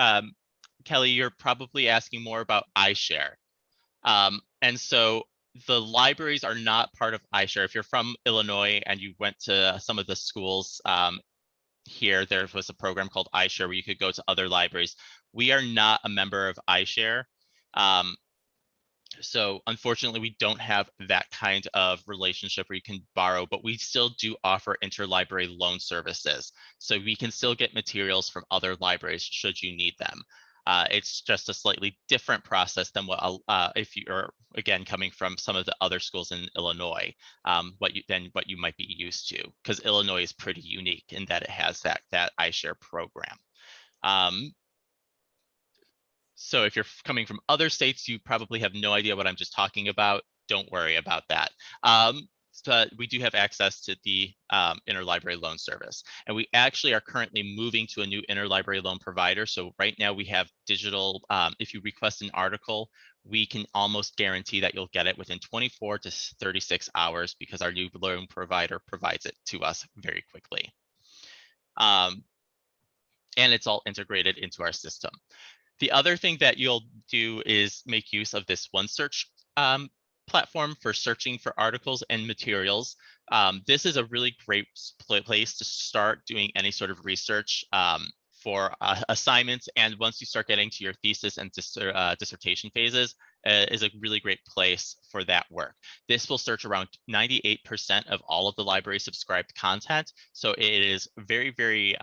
Kelly, you're probably asking more about iShare. And so the libraries are not part of iShare. If you're from Illinois and you went to some of the schools here, there was a program called iShare where you could go to other libraries. We are not a member of iShare. So unfortunately, we don't have that kind of relationship where you can borrow, but we still do offer interlibrary loan services. So we can still get materials from other libraries should you need them. It's just a slightly different process than what if you're, again, coming from some of the other schools in Illinois, what you might be used to, because Illinois is pretty unique in that it has that iShare program. So if you're coming from other states, you probably have no idea what I'm just talking about. Don't worry about that. So we do have access to the interlibrary loan service. And we actually are currently moving to a new interlibrary loan provider. So right now we have digital, if you request an article, we can almost guarantee that you'll get it within 24 to 36 hours because our new loan provider provides it to us very quickly. And it's all integrated into our system. The other thing that you'll do is make use of this OneSearch platform for searching for articles and materials. This is a really great place to start doing any sort of research for assignments. And once you start getting to your thesis and dissertation phases, is a really great place for that work. This will search around 98% of all of the library subscribed content. So it is very, very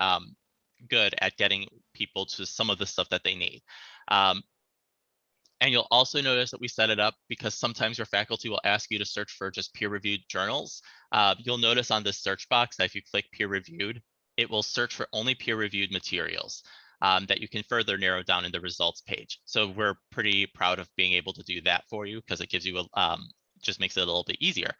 good at getting people to some of the stuff that they need. And you'll also notice that we set it up because sometimes your faculty will ask you to search for just peer-reviewed journals. You'll notice on this search box that if you click peer-reviewed, it will search for only peer-reviewed materials that you can further narrow down in the results page. So we're pretty proud of being able to do that for you because it gives you just makes it a little bit easier.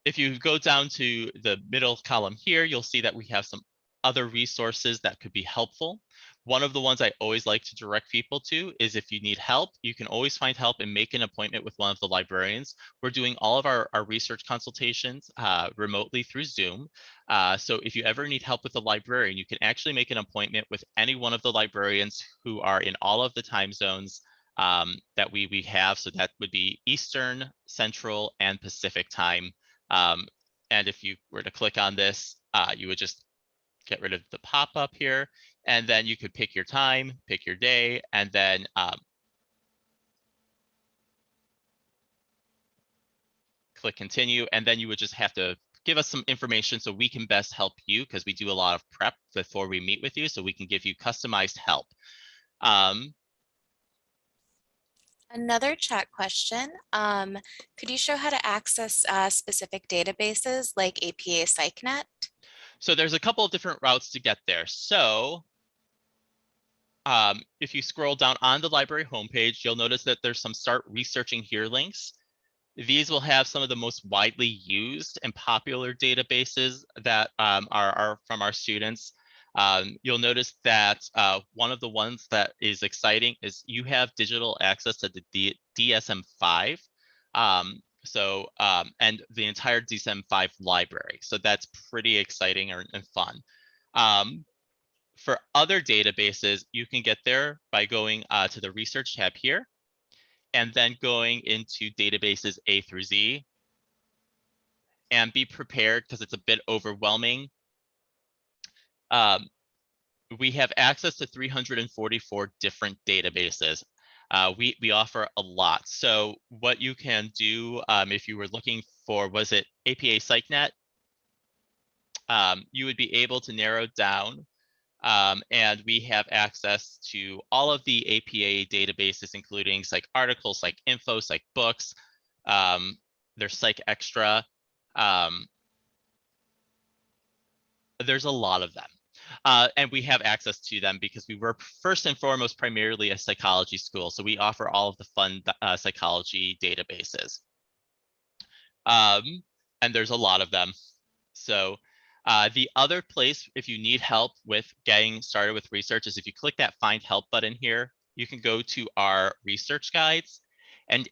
If you go down to the middle column here, you'll see that we have some other resources that could be helpful. One of the ones I always like to direct people to is if you need help, you can always find help and make an appointment with one of the librarians. We're doing all of our research consultations remotely through Zoom. So if you ever need help with a librarian, you can actually make an appointment with any one of the librarians who are in all of the time zones that we have. So that would be Eastern, Central, and Pacific time. And if you were to click on this, you would just get rid of the pop-up here, and then you could pick your time, pick your day, and then click continue, and then you would just have to give us some information so we can best help you, because we do a lot of prep before we meet with you, so we can give you customized help. Another chat question, could you show how to access specific databases like APA PsycNet? So there's a couple of different routes to get there. So if you scroll down on the library homepage, you'll notice that there's some start researching here links. These will have some of the most widely used and popular databases that are from our students. You'll notice that one of the ones that is exciting is you have digital access to the DSM-5. And the entire DSM-5 library. So that's pretty exciting and fun. For other databases, you can get there by going to the research tab here, and then going into databases A through Z. And be prepared because it's a bit overwhelming. We have access to 344 different databases. We offer a lot. So what you can do if you were looking for, was it APA PsycNet? You would be able to narrow down and we have access to all of the APA databases, including Psych articles, Psych info, Psych books, there's Psych extra. There's a lot of them. And we have access to them because we were first and foremost primarily a psychology school. So we offer all of the fun psychology databases. And there's a lot of them. So the other place, if you need help with getting started with research, is if you click that Find Help button here, you can go to our research guides. And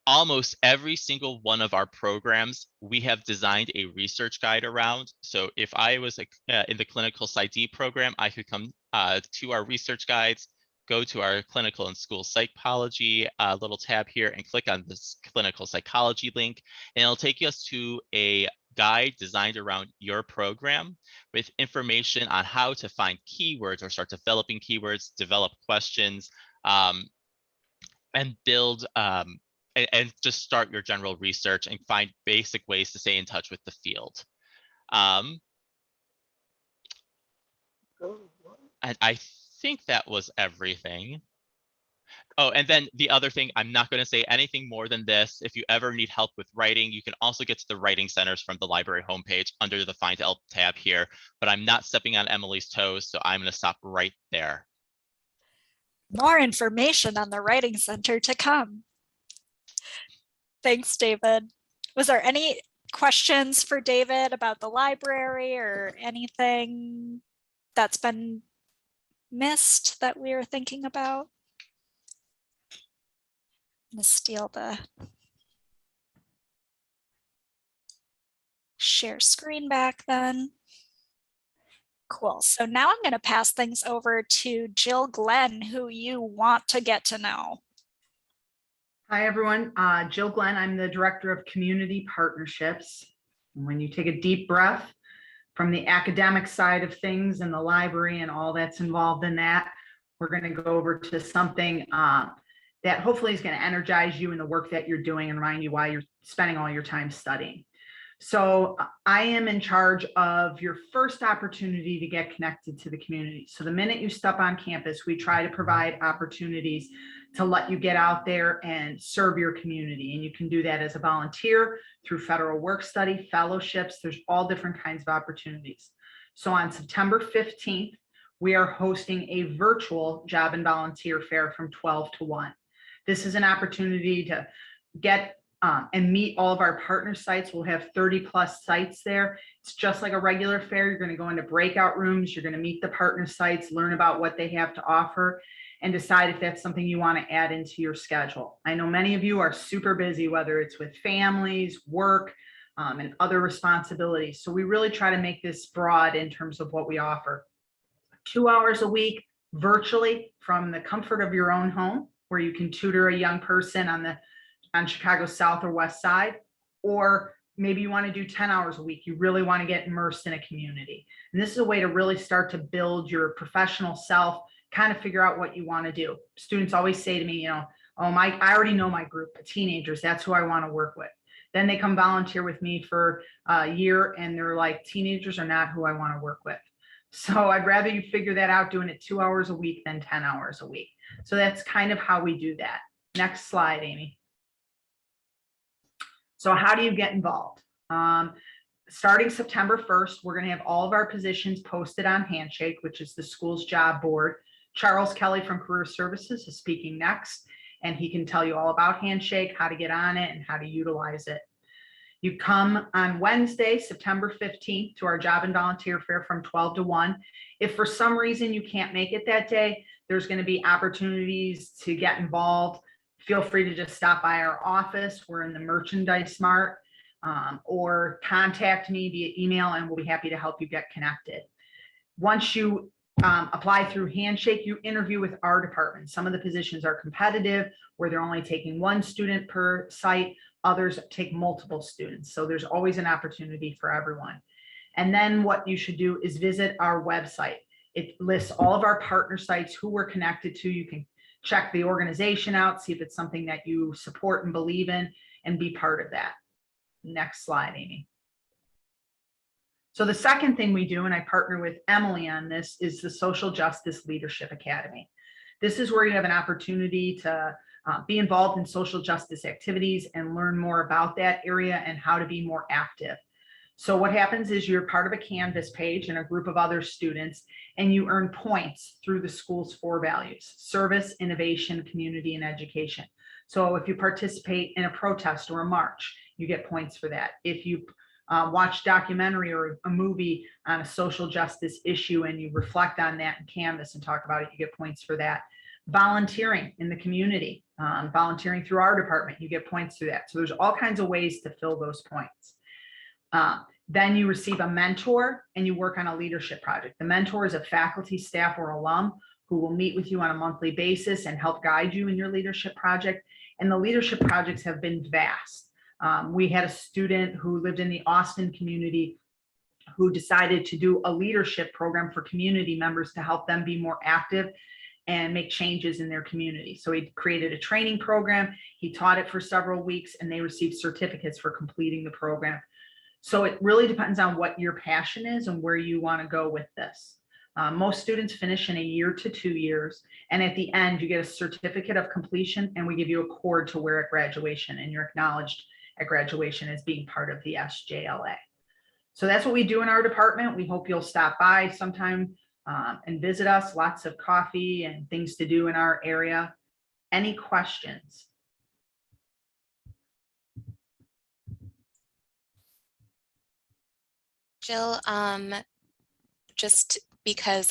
almost every single one of our programs, we have designed a research guide around. So if I was in the clinical PsyD program, I could come to our research guides, go to our clinical and school psychology little tab here and click on this clinical psychology link, and it'll take us to a guide designed around your program with information on how to find keywords or start developing keywords, develop questions, and build and just start your general research and find basic ways to stay in touch with the field. And I think that was everything. Oh, and then the other thing, I'm not going to say anything more than this. If you ever need help with writing, you can also get to the writing centers from the library homepage under the Find Help tab here, but I'm not stepping on Emily's toes, so I'm going to stop right there. More information on the Writing Center to come. Thanks, David. Was there any questions for David about the library or anything that's been missed that we are thinking about? I'm gonna steal the share screen back then. Cool. So now I'm going to pass things over to Jill Glenn, who you want to get to know. Hi, everyone. Jill Glenn. I'm the Director of Community Partnerships. When you take a deep breath from the academic side of things and the library and all that's involved in that, we're going to go over to something that hopefully is going to energize you in the work that you're doing and remind you why you're spending all your time studying. So I am in charge of your first opportunity to get connected to the community. So the minute you step on campus, we try to provide opportunities to let you get out there and serve your community. And you can do that as a volunteer through federal work study, fellowships. There's all different kinds of opportunities. So on September 15th, we are hosting a virtual job and volunteer fair from 12 to 1. This is an opportunity to get and meet all of our partner sites. We'll have 30+ sites there. It's just like a regular fair. You're going to go into breakout rooms. You're going to meet the partner sites, learn about what they have to offer, and decide if that's something you want to add into your schedule. I know many of you are super busy, whether it's with families, work, and other responsibilities. So we really try to make this broad in terms of what we offer. 2 hours a week virtually from the comfort of your own home, where you can tutor a young person on Chicago's South or West Side, or maybe you want to do 10 hours a week. You really want to get immersed in a community. And this is a way to really start to build your professional self, kind of figure out what you want to do. Students always say to me, you know, oh, I already know my group of teenagers. That's who I want to work with. Then they come volunteer with me for a year and they're like, teenagers are not who I want to work with. So I'd rather you figure that out doing it 2 hours a week than 10 hours a week. So that's kind of how we do that. Next slide, Amy. So how do you get involved? Starting September 1st, we're going to have all of our positions posted on Handshake, which is the school's job board. Charles Kelly from Career Services is speaking next, and he can tell you all about Handshake, how to get on it, and how to utilize it. You come on Wednesday, September 15th, to our job and volunteer fair from 12 to 1. If for some reason you can't make it that day, there's going to be opportunities to get involved. Feel free to just stop by our office. We're in the Merchandise Mart, or contact me via email and we'll be happy to help you get connected. Once you apply through Handshake, you interview with our department. Some of the positions are competitive where they're only taking 1 student per site. Others take multiple students. So there's always an opportunity for everyone. And then what you should do is visit our website. It lists all of our partner sites, who we're connected to. You can check the organization out, see if it's something that you support and believe in, and be part of that. Next slide, Amy. So the second thing we do, and I partner with Emily on this, is the Social Justice Leadership Academy. This is where you have an opportunity to be involved in social justice activities and learn more about that area and how to be more active. So what happens is you're part of a Canvas page and a group of other students, and you earn points through the school's 4 values: service, innovation, community, and education. So if you participate in a protest or a march, you get points for that. If you watch a documentary or a movie on a social justice issue and you reflect on that in Canvas and talk about it, you get points for that. Volunteering in the community, volunteering through our department, you get points through that. So there's all kinds of ways to fill those points. Then you receive a mentor and you work on a leadership project. The mentor is a faculty, staff, or alum who will meet with you on a monthly basis and help guide you in your leadership project. And the leadership projects have been vast. We had a student who lived in the Austin community who decided to do a leadership program for community members to help them be more active and make changes in their community. So he created a training program. He taught it for several weeks and they received certificates for completing the program. So it really depends on what your passion is and where you want to go with this. Most students finish in 1 year to 2 years. And at the end, you get a certificate of completion and we give you a cord to wear at graduation, and you're acknowledged at graduation as being part of the SJLA. So that's what we do in our department. We hope you'll stop by sometime and visit us. Lots of coffee and things to do in our area. Any questions? Jill, just because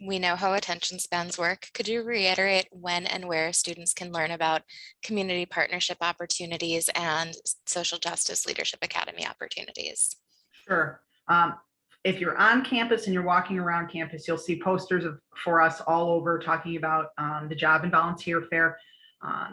we know how attention spans work, could you reiterate when and where students can learn about community partnership opportunities and social justice leadership academy opportunities? Sure. If you're on campus and you're walking around campus, you'll see posters for us all over talking about the job and volunteer fair.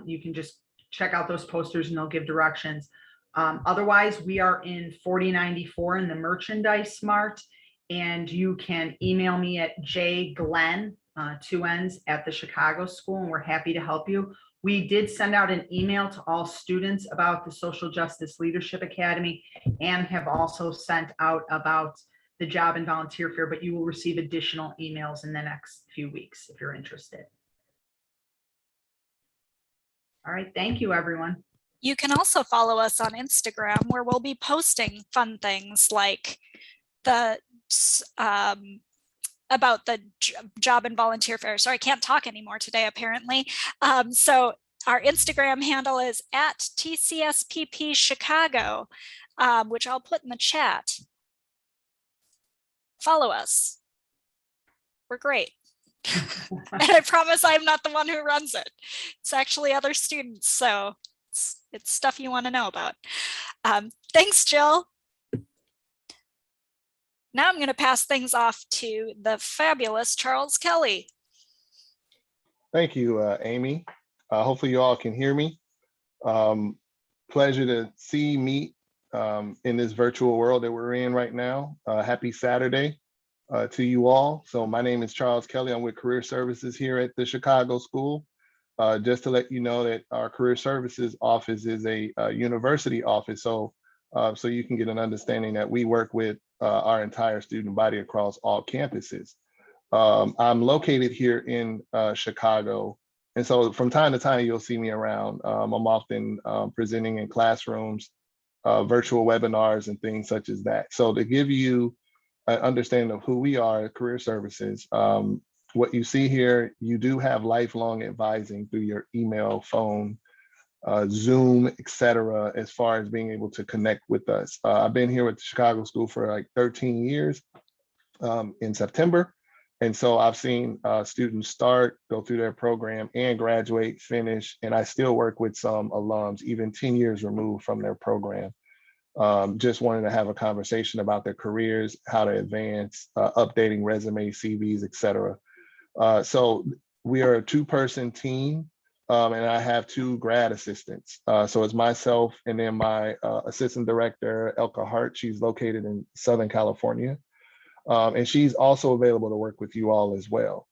You can just check out those posters and they'll give directions. Otherwise, we are in 4094 in the Merchandise Mart, and you can email me at jglenn, 2 N's, at the Chicago School, and we're happy to help you. We did send out an email to all students about the Social Justice Leadership Academy and have also sent out about the job and volunteer fair, but you will receive additional emails in the next few weeks if you're interested. All right, thank you, everyone. You can also follow us on Instagram, where we'll be posting fun things like the about the job and volunteer fair. Sorry, I can't talk anymore today, apparently. So our Instagram handle is at TCSPP Chicago, which I'll put in the chat. Follow us. We're great. And I promise I'm not the one who runs it. It's actually other students. So it's stuff you want to know about. Thanks, Jill. Now I'm going to pass things off to the fabulous Charles Kelly. Thank you, Amy. Hopefully you all can hear me. Pleasure to meet in this virtual world that we're in right now. Happy Saturday to you all. So my name is Charles Kelly. I'm with Career Services here at the Chicago School. Just to let you know that our Career Services office is a university office. So you can get an understanding that we work with our entire student body across all campuses. I'm located here in Chicago. And so from time to time, you'll see me around. I'm often presenting in classrooms, virtual webinars and things such as that. So to give you an understanding of who we are at Career Services, what you see here, you do have lifelong advising through your email, phone, Zoom, etc., as far as being able to connect with us. I've been here with the Chicago School for like 13 years in September. And so I've seen students start, go through their program and graduate, finish, and I still work with some alums, even 10 years removed from their program. Just wanting to have a conversation about their careers, how to advance, updating resumes, CVs, etc. So we are a 2-person team, and I have 2 grad assistants. So it's myself and then my assistant director, Elka Hart. She's located in Southern California. And she's also available to work with you all as well.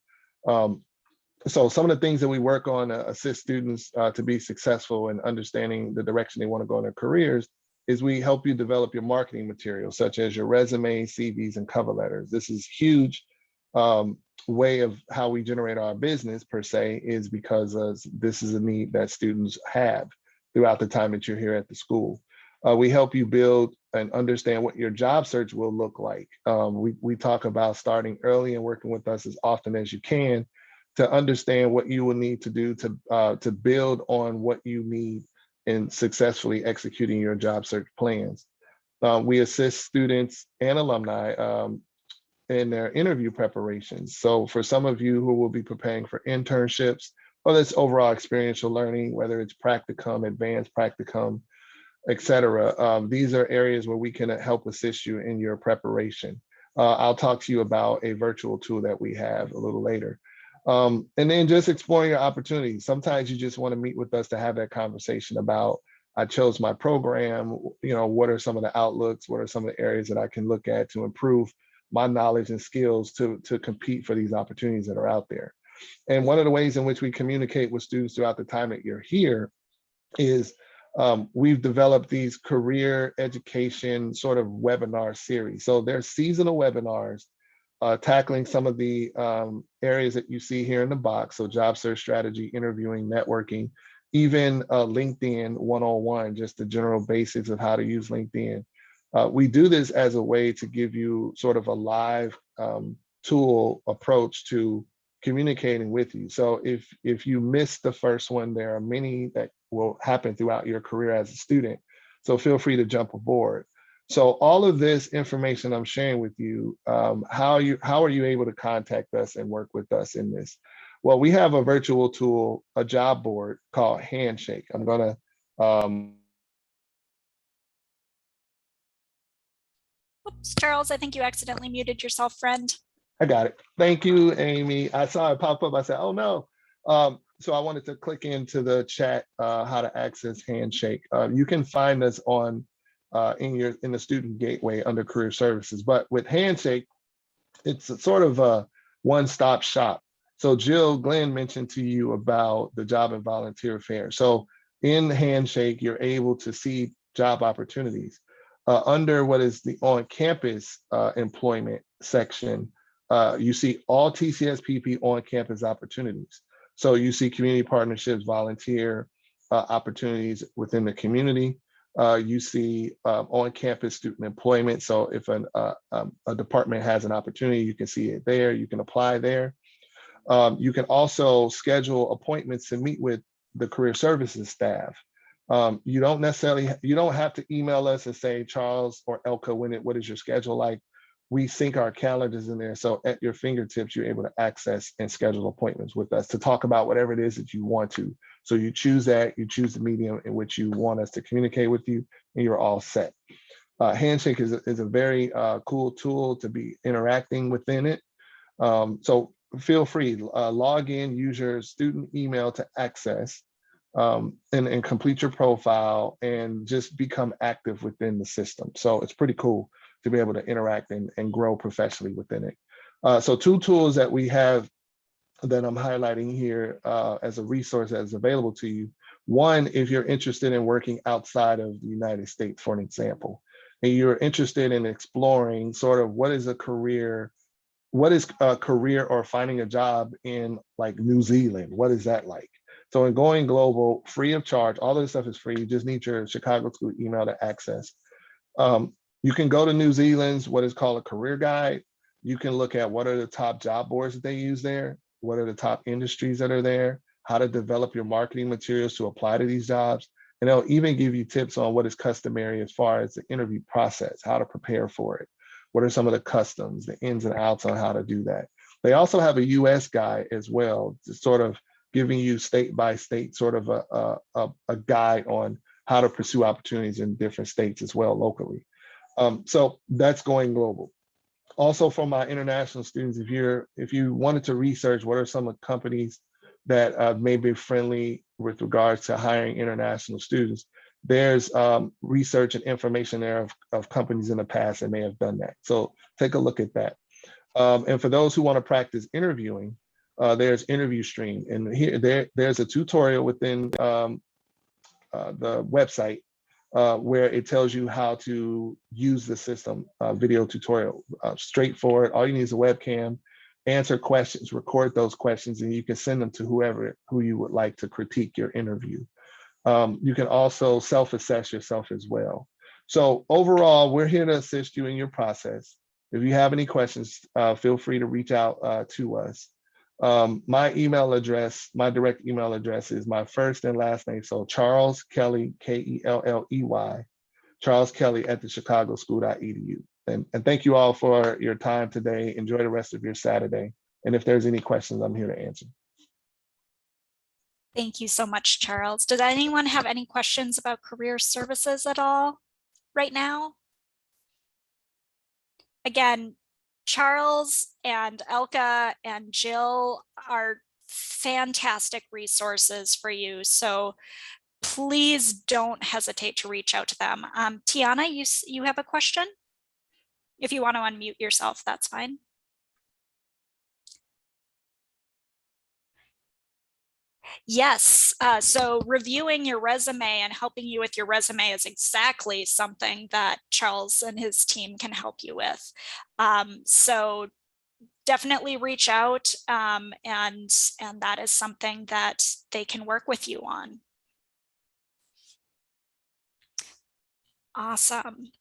So some of the things that we work on to assist students to be successful in understanding the direction they want to go in their careers is we help you develop your marketing materials, such as your resume, CVs, and cover letters. This is huge way of how we generate our business per se, is because this is a need that students have throughout the time that you're here at the school. We help you build and understand what your job search will look like. We talk about starting early and working with us as often as you can to understand what you will need to do to build on what you need in successfully executing your job search plans. We assist students and alumni in their interview preparations. So for some of you who will be preparing for internships, or this overall experiential learning, whether it's practicum, advanced practicum, etc. These are areas where we can help assist you in your preparation. I'll talk to you about a virtual tool that we have a little later. And then just exploring your opportunities. Sometimes you just want to meet with us to have that conversation about, I chose my program, what are some of the outlooks, what are some of the areas that I can look at to improve my knowledge and skills to compete for these opportunities that are out there. And one of the ways in which we communicate with students throughout the time that you're here is we've developed these career education sort of webinar series. So they're seasonal webinars tackling some of the areas that you see here in the box. So job search strategy, interviewing, networking, even LinkedIn 101, just the general basics of how to use LinkedIn. We do this as a way to give you sort of a live tool approach to communicating with you. So if you missed the first one, there are many that will happen throughout your career as a student. So feel free to jump aboard. So all of this information I'm sharing with you, how are you able to contact us and work with us in this? Well, we have a virtual tool, a job board called Handshake. I'm gonna Oops, Charles, I think you accidentally muted yourself, friend. I got it. Thank you, Amy. I saw it pop up. I said, oh no. So I wanted to click into the chat, how to access Handshake. You can find us on in the student gateway under career services, but with Handshake, it's a sort of a one-stop shop. So Jill Glenn mentioned to you about the job and volunteer fair. So in Handshake, you're able to see job opportunities. Under what is the on-campus employment section, you see all TCSPP on-campus opportunities. So you see community partnerships, volunteer opportunities within the community. You see on-campus student employment. So if a department has an opportunity, you can see it there. You can apply there. You can also schedule appointments to meet with the career services staff. You don't have to email us and say, Charles or Elka, what is your schedule like? We sync our calendars in there. So at your fingertips, you're able to access and schedule appointments with us to talk about whatever it is that you want to. So you choose that, you choose the medium in which you want us to communicate with you, and you're all set. Handshake is a very cool tool to be interacting within it. So feel free, log in, use your student email to access and complete your profile and just become active within the system. So it's pretty cool to be able to interact and grow professionally within it. So two tools that we have that I'm highlighting here as a resource that is available to you. One, if you're interested in working outside of the United States, for an example, and you're interested in exploring sort of what is a career or finding a job in like New Zealand, what is that like? So in going global, free of charge, all this stuff is free. You just need your Chicago School email to access. You can go to New Zealand's what is called a career guide. You can look at what are the top job boards that they use there, what are the top industries that are there, how to develop your marketing materials to apply to these jobs. And they'll even give you tips on what is customary as far as the interview process, how to prepare for it. What are some of the customs, the ins and outs on how to do that. They also have a US guide as well, to sort of giving you state by state sort of a guide on how to pursue opportunities in different states as well locally. So that's going global. Also for my international students, if you wanted to research what are some of the companies that may be friendly with regards to hiring international students, there's research and information there of companies in the past that may have done that. So take a look at that. And for those who want to practice interviewing, there's Interview Stream. And here there's a tutorial within the website where it tells you how to use the system, video tutorial, straightforward. All you need is a webcam, answer questions, record those questions, and you can send them to who you would like to critique your interview. You can also self-assess yourself as well. So overall, we're here to assist you in your process. If you have any questions, feel free to reach out to us. My email address, my direct email address is my first and last name. So Charles Kelley, Kelley, Charles Kelley at thechicagoschool.edu. And thank you all for your time today. Enjoy the rest of your Saturday. And if there's any questions, I'm here to answer. Thank you so much, Charles. Does anyone have any questions about career services at all right now? Again, Charles and Elka and Jill are fantastic resources for you. So please don't hesitate to reach out to them. Tiana, you have a question? If you want to unmute yourself, that's fine. Yes, so reviewing your resume and helping you with your resume is exactly something that Charles and his team can help you with. So definitely reach out and that is something that they can work with you on. Awesome.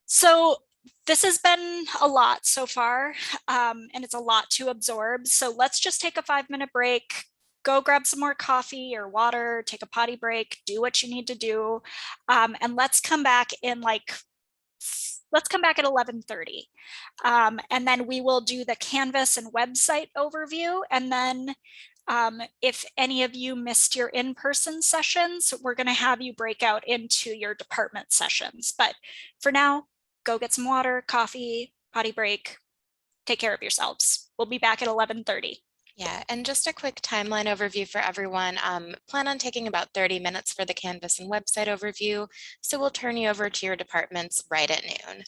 So this has been a lot so far, and it's a lot to absorb. So let's just take a 5-minute break, go grab some more coffee or water, take a potty break, do what you need to do. And let's come back in let's come back at 11:30. And then we will do the Canvas and website overview. And then if any of you missed your in-person sessions, we're going to have you break out into your department sessions. But for now, go get some water, coffee, potty break, take care of yourselves. We'll be back at 11:30. Yeah, and just a quick timeline overview for everyone. Plan on taking about 30 minutes for the Canvas and website overview. So we'll turn you over to your departments right at noon.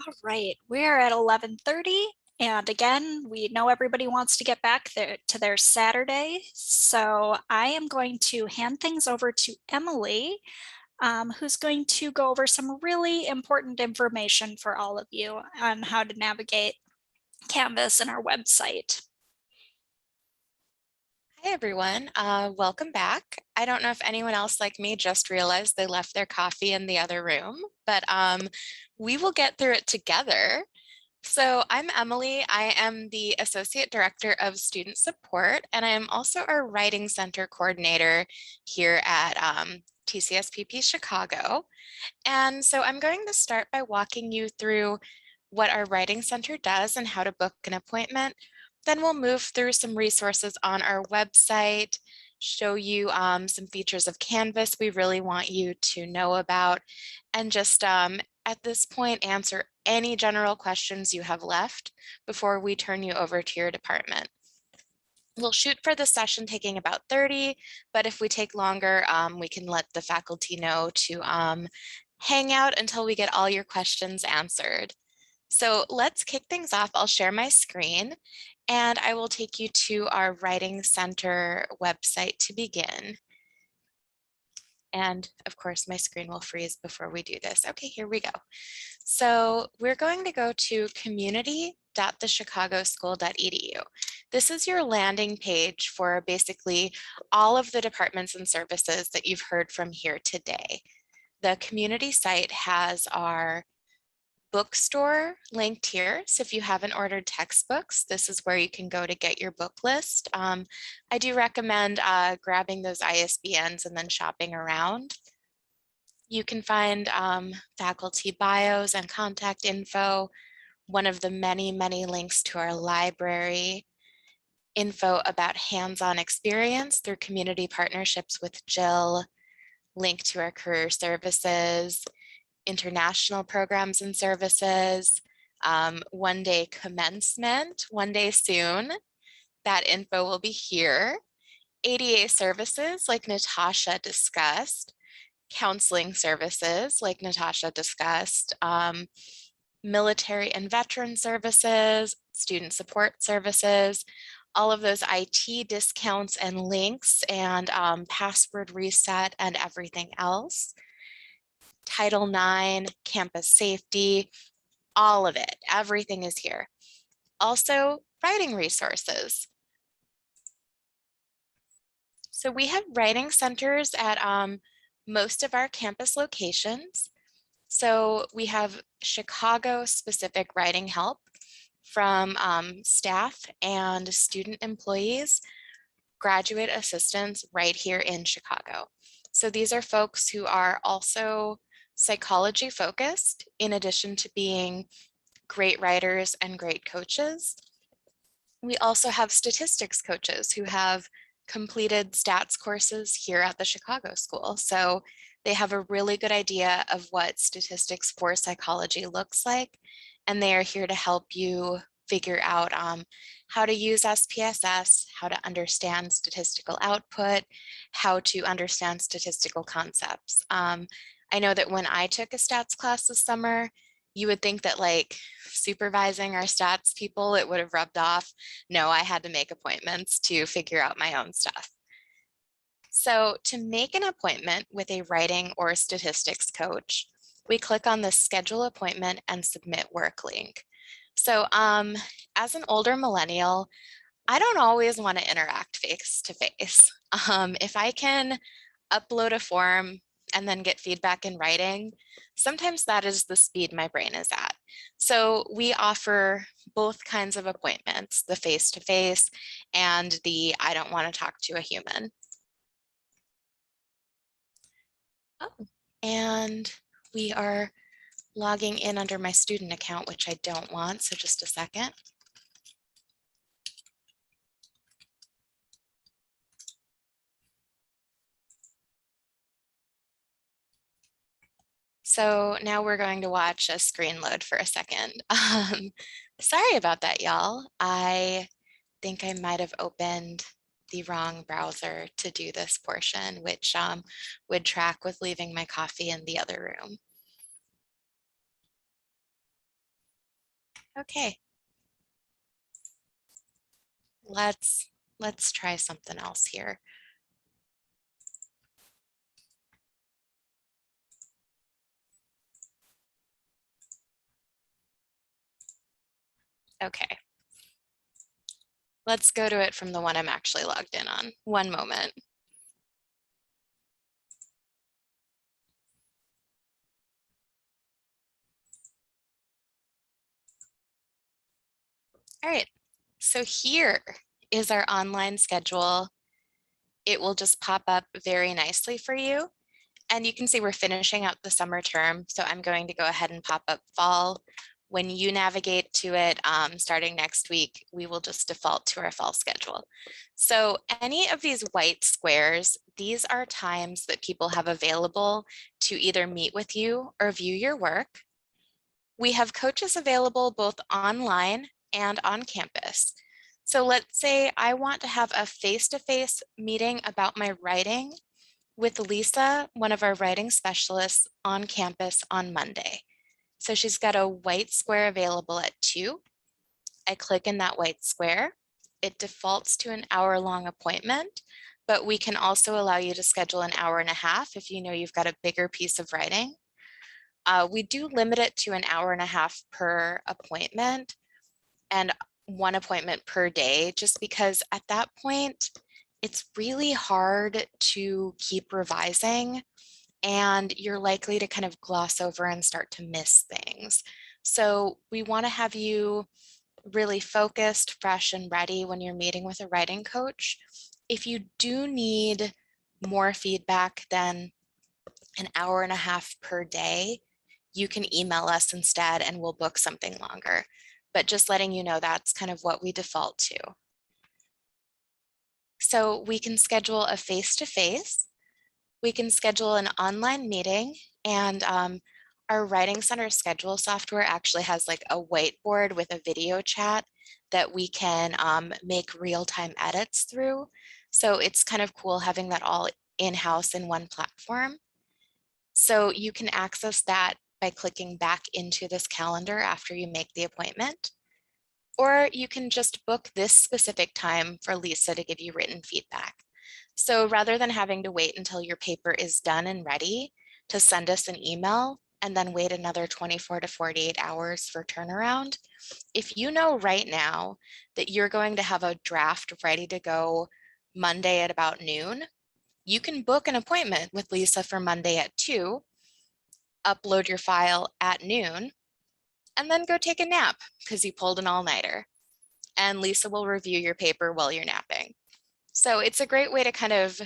All right, we're at 11:30. And again, we know everybody wants to get back to their Saturday. So I am going to hand things over to Emily, who's going to go over some really important information for all of you on how to navigate Canvas and our website. Hi, everyone. Welcome back. I don't know if anyone else like me just realized they left their coffee in the other room, but we will get through it together. So I'm Emily. I am the Associate Director of Student Support, and I am also our Writing Center Coordinator here at TCSPP Chicago. And so I'm going to start by walking you through what our Writing Center does and how to book an appointment. Then we'll move through some resources on our website, show you some features of Canvas we really want you to know about, and just at this point, answer any general questions you have left before we turn you over to your department. We'll shoot for the session taking about 30, but if we take longer, we can let the faculty know to hang out until we get all your questions answered. So let's kick things off. I'll share my screen and I will take you to our Writing Center website to begin. And of course, my screen will freeze before we do this. Okay, here we go. So we're going to go to community.thechicagoschool.edu. This is your landing page for basically all of the departments and services that you've heard from here today. The community site has our bookstore linked here. So if you haven't ordered textbooks, this is where you can go to get your book list. I do recommend grabbing those ISBNs and then shopping around. You can find faculty bios and contact info, one of the many, many links to our library, info about hands-on experience through community partnerships with Jill, link to our career services, international programs and services, one day commencement, one day soon. That info will be here. ADA services like Natasha discussed, counseling services like Natasha discussed, military and veteran services, student support services, all of those IT discounts and links and password reset and everything else. Title IX, campus safety, all of it, everything is here. Also, writing resources. So we have writing centers at most of our campus locations. So we have Chicago specific writing help from staff and student employees, graduate assistants right here in Chicago. So these are folks who are also psychology focused, in addition to being great writers and great coaches. We also have statistics coaches who have completed stats courses here at the Chicago School. So they have a really good idea of what statistics for psychology looks like. And they are here to help you figure out how to use SPSS, how to understand statistical output, how to understand statistical concepts. I know that when I took a stats class this summer, you would think that like supervising our stats people, it would have rubbed off. No, I had to make appointments to figure out my own stuff. So to make an appointment with a writing or statistics coach, we click on the schedule appointment and submit work link. So as an older millennial, I don't always want to interact face to face. If I can upload a form and then get feedback in writing, sometimes that is the speed my brain is at. So we offer both kinds of appointments, the face-to-face and the I don't want to talk to a human. Oh, and we are logging in under my student account, which I don't want, so just a second. So now we're going to watch a screen load for a second. Sorry about that, y'all. I think I might have opened the wrong browser to do this portion, which would track with leaving my coffee in the other room. Okay. Let's try something else here. Okay. Let's go to it from the one I'm actually logged in on. One moment. All right, so here is our online schedule. It will just pop up very nicely for you. And you can see we're finishing out the summer term. So I'm going to go ahead and pop up fall. When you navigate to it, starting next week, we will just default to our fall schedule. So any of these white squares, these are times that people have available to either meet with you or view your work. We have coaches available both online and on campus. So let's say I want to have a face-to-face meeting about my writing with Lisa, one of our writing specialists, on campus on Monday. So she's got a white square available at 2. I click in that white square. It defaults to an hour-long appointment, but we can also allow you to schedule an hour and a half if you know you've got a bigger piece of writing. We do limit it to an hour and a half per appointment and 1 appointment per day, just because at that point, it's really hard to keep revising and you're likely to kind of gloss over and start to miss things. So we want to have you really focused, fresh, and ready when you're meeting with a writing coach. If you do need more feedback than an hour and a half per day, you can email us instead and we'll book something longer. But just letting you know that's kind of what we default to. So we can schedule a face-to-face, we can schedule an online meeting, and our Writing Center schedule software actually has like a whiteboard with a video chat that we can make real-time edits through. So it's kind of cool having that all in-house in one platform. So you can access that by clicking back into this calendar after you make the appointment. Or you can just book this specific time for Lisa to give you written feedback. So rather than having to wait until your paper is done and ready to send us an email and then wait another 24 to 48 hours for turnaround, if you know right now that you're going to have a draft ready to go Monday at about noon, you can book an appointment with Lisa for Monday at 2, upload your file at noon, and then go take a nap because you pulled an all-nighter. And Lisa will review your paper while you're napping. So it's a great way to kind of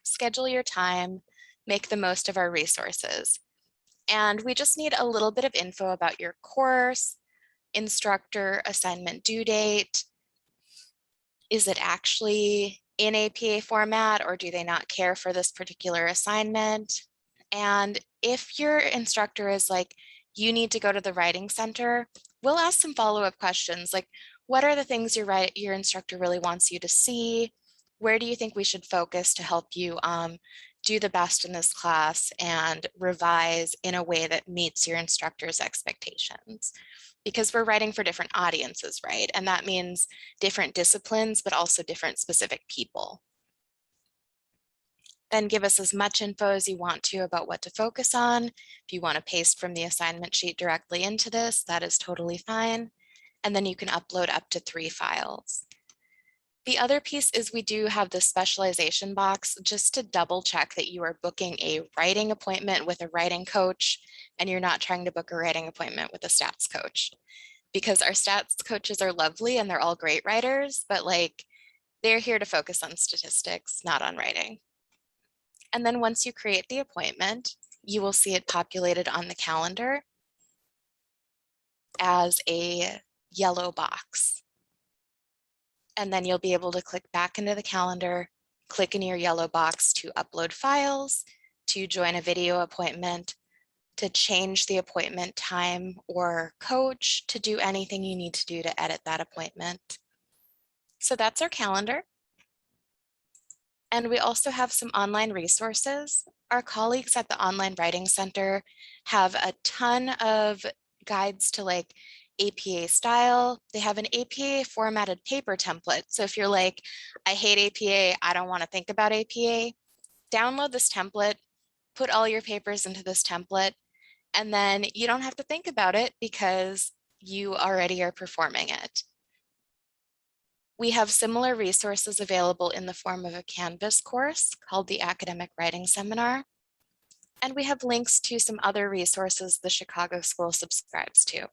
schedule your time, make the most of our resources. And we just need a little bit of info about your course, instructor, assignment due date. Is it actually in APA format or do they not care for this particular assignment? And if your instructor is like, you need to go to the Writing Center, we'll ask some follow-up questions like, what are the things your instructor really wants you to see? Where do you think we should focus to help you do the best in this class and revise in a way that meets your instructor's expectations? Because we're writing for different audiences, right? And that means different disciplines, but also different specific people. Then give us as much info as you want to about what to focus on. If you want to paste from the assignment sheet directly into this, that is totally fine. And then you can upload up to 3 files. The other piece is we do have this specialization box just to double check that you are booking a writing appointment with a writing coach and you're not trying to book a writing appointment with a stats coach. Because our stats coaches are lovely and they're all great writers, but like they're here to focus on statistics, not on writing. And then once you create the appointment, you will see it populated on the calendar as a yellow box. And then you'll be able to click back into the calendar, click in your yellow box to upload files, to join a video appointment, to change the appointment time or coach, to do anything you need to do to edit that appointment. So that's our calendar. And we also have some online resources. Our colleagues at the Online Writing Center have a ton of guides to like APA style. They have an APA formatted paper template. So if you're like, I hate APA, I don't want to think about APA, download this template, put all your papers into this template, and then you don't have to think about it because you already are performing it. We have similar resources available in the form of a Canvas course called the Academic Writing Seminar. And we have links to some other resources the Chicago School subscribes to.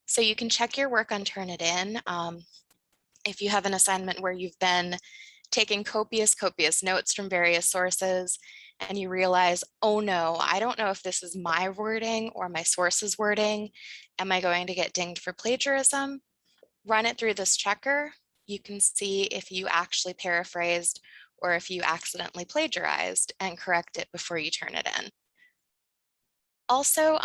So you can check your work on Turnitin. If you have an assignment where you've been taking copious notes from various sources and you realize, oh no, I don't know if this is my wording or my source's wording. Am I going to get dinged for plagiarism? Run it through this checker. You can see if you actually paraphrased or if you accidentally plagiarized and correct it before you turn it in. Also,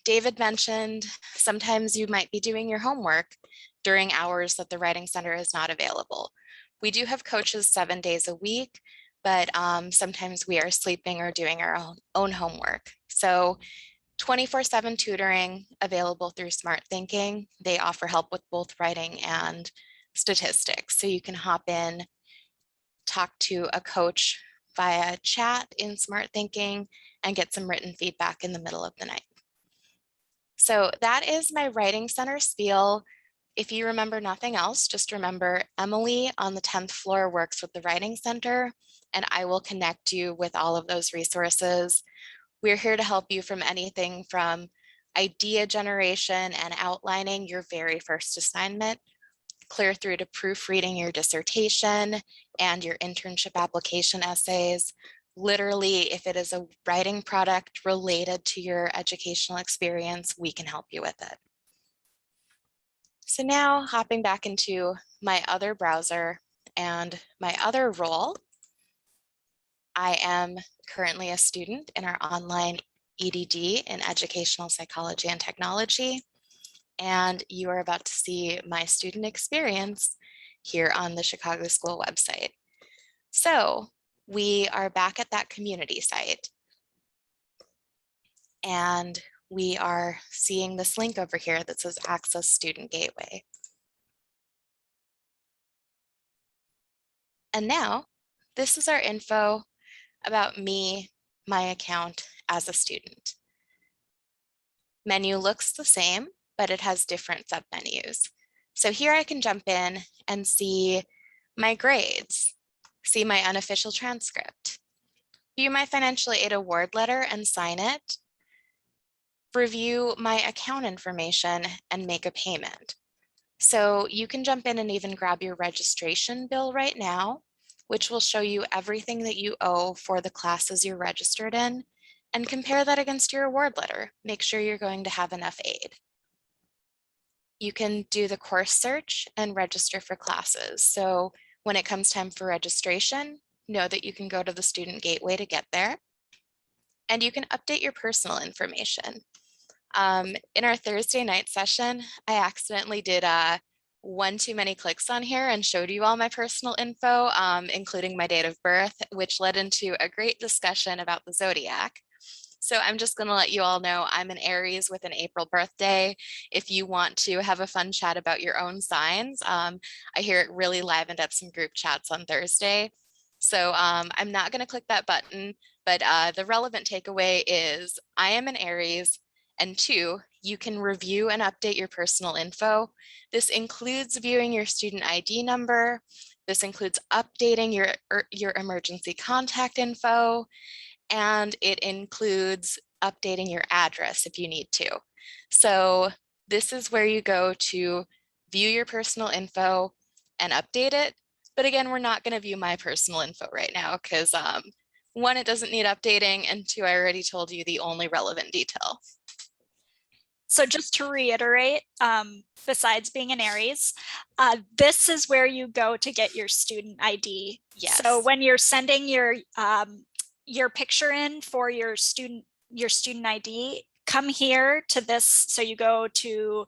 David mentioned sometimes you might be doing your homework during hours that the Writing Center is not available. We do have coaches 7 days a week, but sometimes we are sleeping or doing our own homework. So 24/7 tutoring available through Smart Thinking. They offer help with both writing and statistics. So you can hop in, talk to a coach via chat in Smart Thinking, and get some written feedback in the middle of the night. So that is my Writing Center spiel. If you remember nothing else, just remember Emily on the 10th floor works with the Writing Center, and I will connect you with all of those resources. We're here to help you from anything from idea generation and outlining your very first assignment, clear through to proofreading your dissertation and your internship application essays. Literally, if it is a writing product related to your educational experience, we can help you with it. So now hopping back into my other browser and my other role, I am currently a student in our online EDD in Educational Psychology and Technology, and you are about to see my student experience here on the Chicago School website. So we are back at that community site, and we are seeing this link over here that says Access Student Gateway. And now this is our info about me, my account as a student. Menu looks the same, but it has different submenus. So here I can jump in and see my grades, see my unofficial transcript, view my financial aid award letter and sign it, review my account information and make a payment. So you can jump in and even grab your registration bill right now, which will show you everything that you owe for the classes you're registered in, and compare that against your award letter. Make sure you're going to have enough aid. You can do the course search and register for classes. So when it comes time for registration, know that you can go to the Student Gateway to get there. And you can update your personal information. In our Thursday night session, I accidentally did one too many clicks on here and showed you all my personal info, including my date of birth, which led into a great discussion about the zodiac. So I'm just going to let you all know I'm an Aries with an April birthday. If you want to have a fun chat about your own signs, I hear it really livened up some group chats on Thursday. So I'm not going to click that button, but the relevant takeaway is I am an Aries, and 2, you can review and update your personal info. This includes viewing your student ID number. This includes updating your emergency contact info, and it includes updating your address if you need to. So this is where you go to view your personal info and update it. But again, we're not going to view my personal info right now because 1, it doesn't need updating, and 2, I already told you the only relevant detail. So just to reiterate, besides being an Aries, this is where you go to get your student ID. Yes. So when you're sending your picture in for your student ID, come here to this. So you go to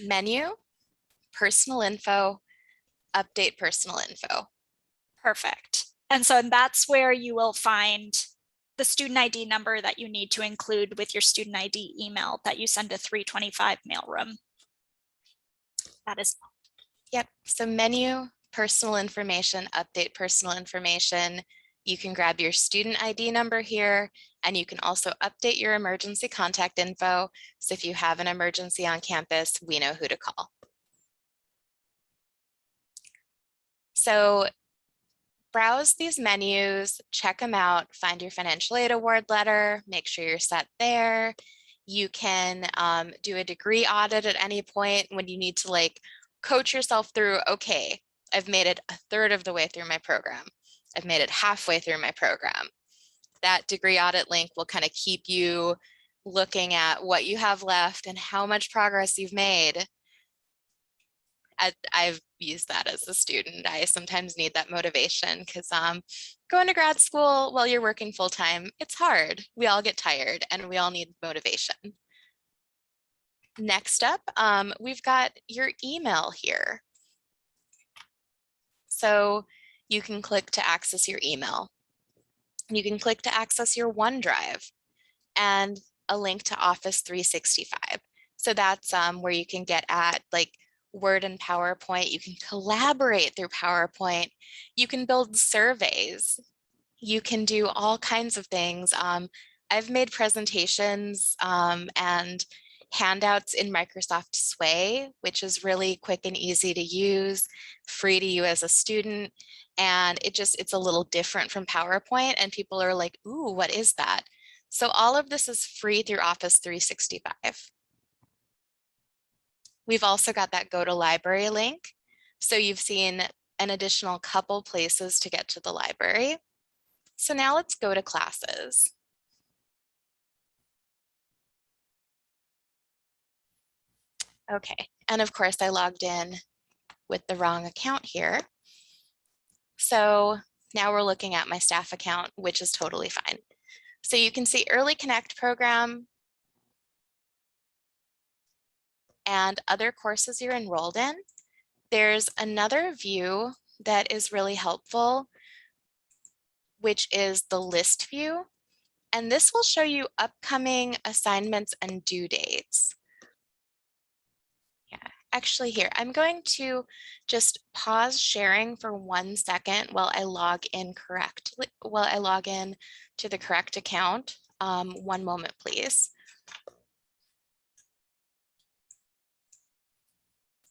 Menu, personal info, update personal info. Perfect. And so that's where you will find the student ID number that you need to include with your student ID email that you send to 325 mailroom. That is, Yep, so menu, personal information, update personal information. You can grab your student ID number here, and you can also update your emergency contact info. So if you have an emergency on campus, we know who to call. So browse these menus, check them out, find your financial aid award letter, make sure you're set there. You can do a degree audit at any point when you need to like coach yourself through, okay, I've made it a third of the way through my program. I've made it halfway through my program. That degree audit link will kind of keep you looking at what you have left and how much progress you've made. I've used that as a student. I sometimes need that motivation because going to grad school while you're working full time, it's hard. We all get tired and we all need motivation. Next up, we've got your email here. So you can click to access your email. You can click to access your OneDrive and a link to Office 365. So that's where you can get at like Word and PowerPoint. You can collaborate through PowerPoint. You can build surveys. You can do all kinds of things. I've made presentations and handouts in Microsoft Sway, which is really quick and easy to use, free to you as a student. And it's a little different from PowerPoint, and people are like, ooh, what is that? So all of this is free through Office 365. We've also got that Go to Library link. So you've seen an additional couple places to get to the library. So now let's go to classes. Okay, and of course I logged in with the wrong account here. So now we're looking at my staff account, which is totally fine. So you can see Early Connect program and other courses you're enrolled in. There's another view that is really helpful, which is the list view. And this will show you upcoming assignments and due dates. Yeah, actually here, I'm going to just pause sharing for 1 second while I log in to the correct account. 1 moment, please.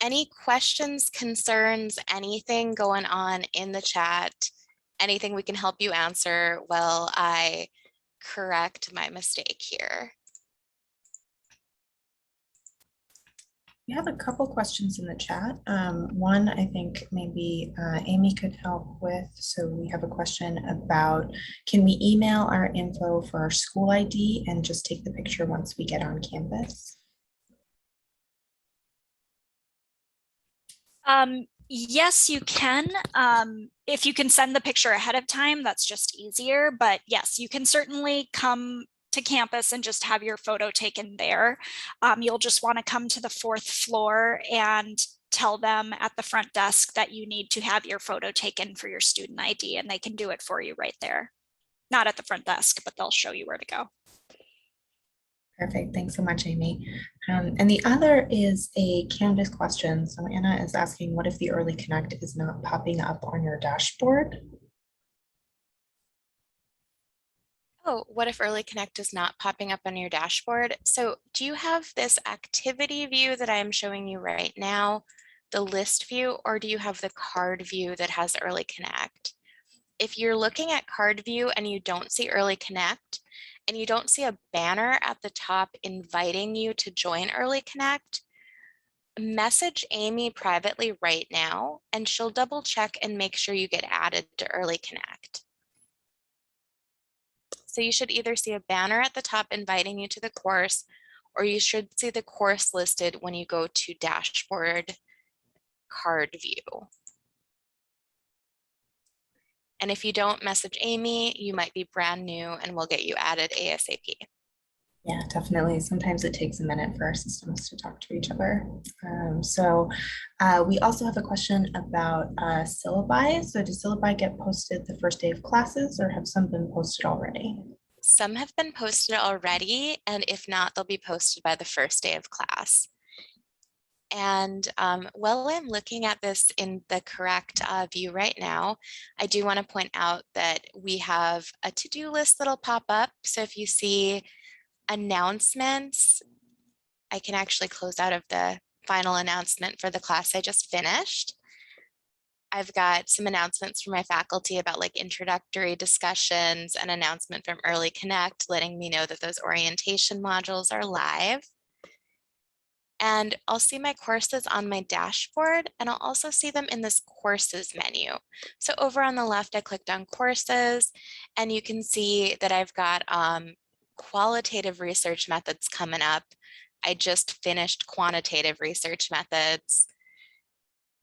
Any questions, concerns, anything going on in the chat, anything we can help you answer while I correct my mistake here? We have a couple questions in the chat. One, I think maybe Amy could help with. So we have a question about, can we email our info for our school ID and just take the picture once we get on campus? Yes, you can. If you can send the picture ahead of time, that's just easier. But yes, you can certainly come to campus and just have your photo taken there. You'll just want to come to the 4th floor and tell them at the front desk that you need to have your photo taken for your student ID, and they can do it for you right there. Not at the front desk, but they'll show you where to go. Perfect. Thanks so much, Amy. And the other is a Canvas question. So Anna is asking, what if the Early Connect is not popping up on your dashboard? Oh, what if Early Connect is not popping up on your dashboard? So do you have this activity view that I'm showing you right now, the list view, or do you have the card view that has Early Connect? If you're looking at card view and you don't see Early Connect, and you don't see a banner at the top inviting you to join Early Connect, message Amy privately right now, and she'll double check and make sure you get added to Early Connect. So you should either see a banner at the top inviting you to the course, or you should see the course listed when you go to dashboard card view. And if you don't message Amy, you might be brand new and we'll get you added ASAP. Yeah, definitely. Sometimes it takes a minute for our systems to talk to each other. We also have a question about syllabi. So do syllabi get posted the first day of classes, or have some been posted already? Some have been posted already, and if not, they'll be posted by the first day of class. And while I'm looking at this in the correct view right now, I do want to point out that we have a to-do list that'll pop up. So if you see announcements, I can actually close out of the final announcement for the class I just finished. I've got some announcements from my faculty about like introductory discussions, an announcement from Early Connect letting me know that those orientation modules are live. And I'll see my courses on my dashboard, and I'll also see them in this courses menu. So over on the left, I clicked on courses, and you can see that I've got qualitative research methods coming up. I just finished quantitative research methods,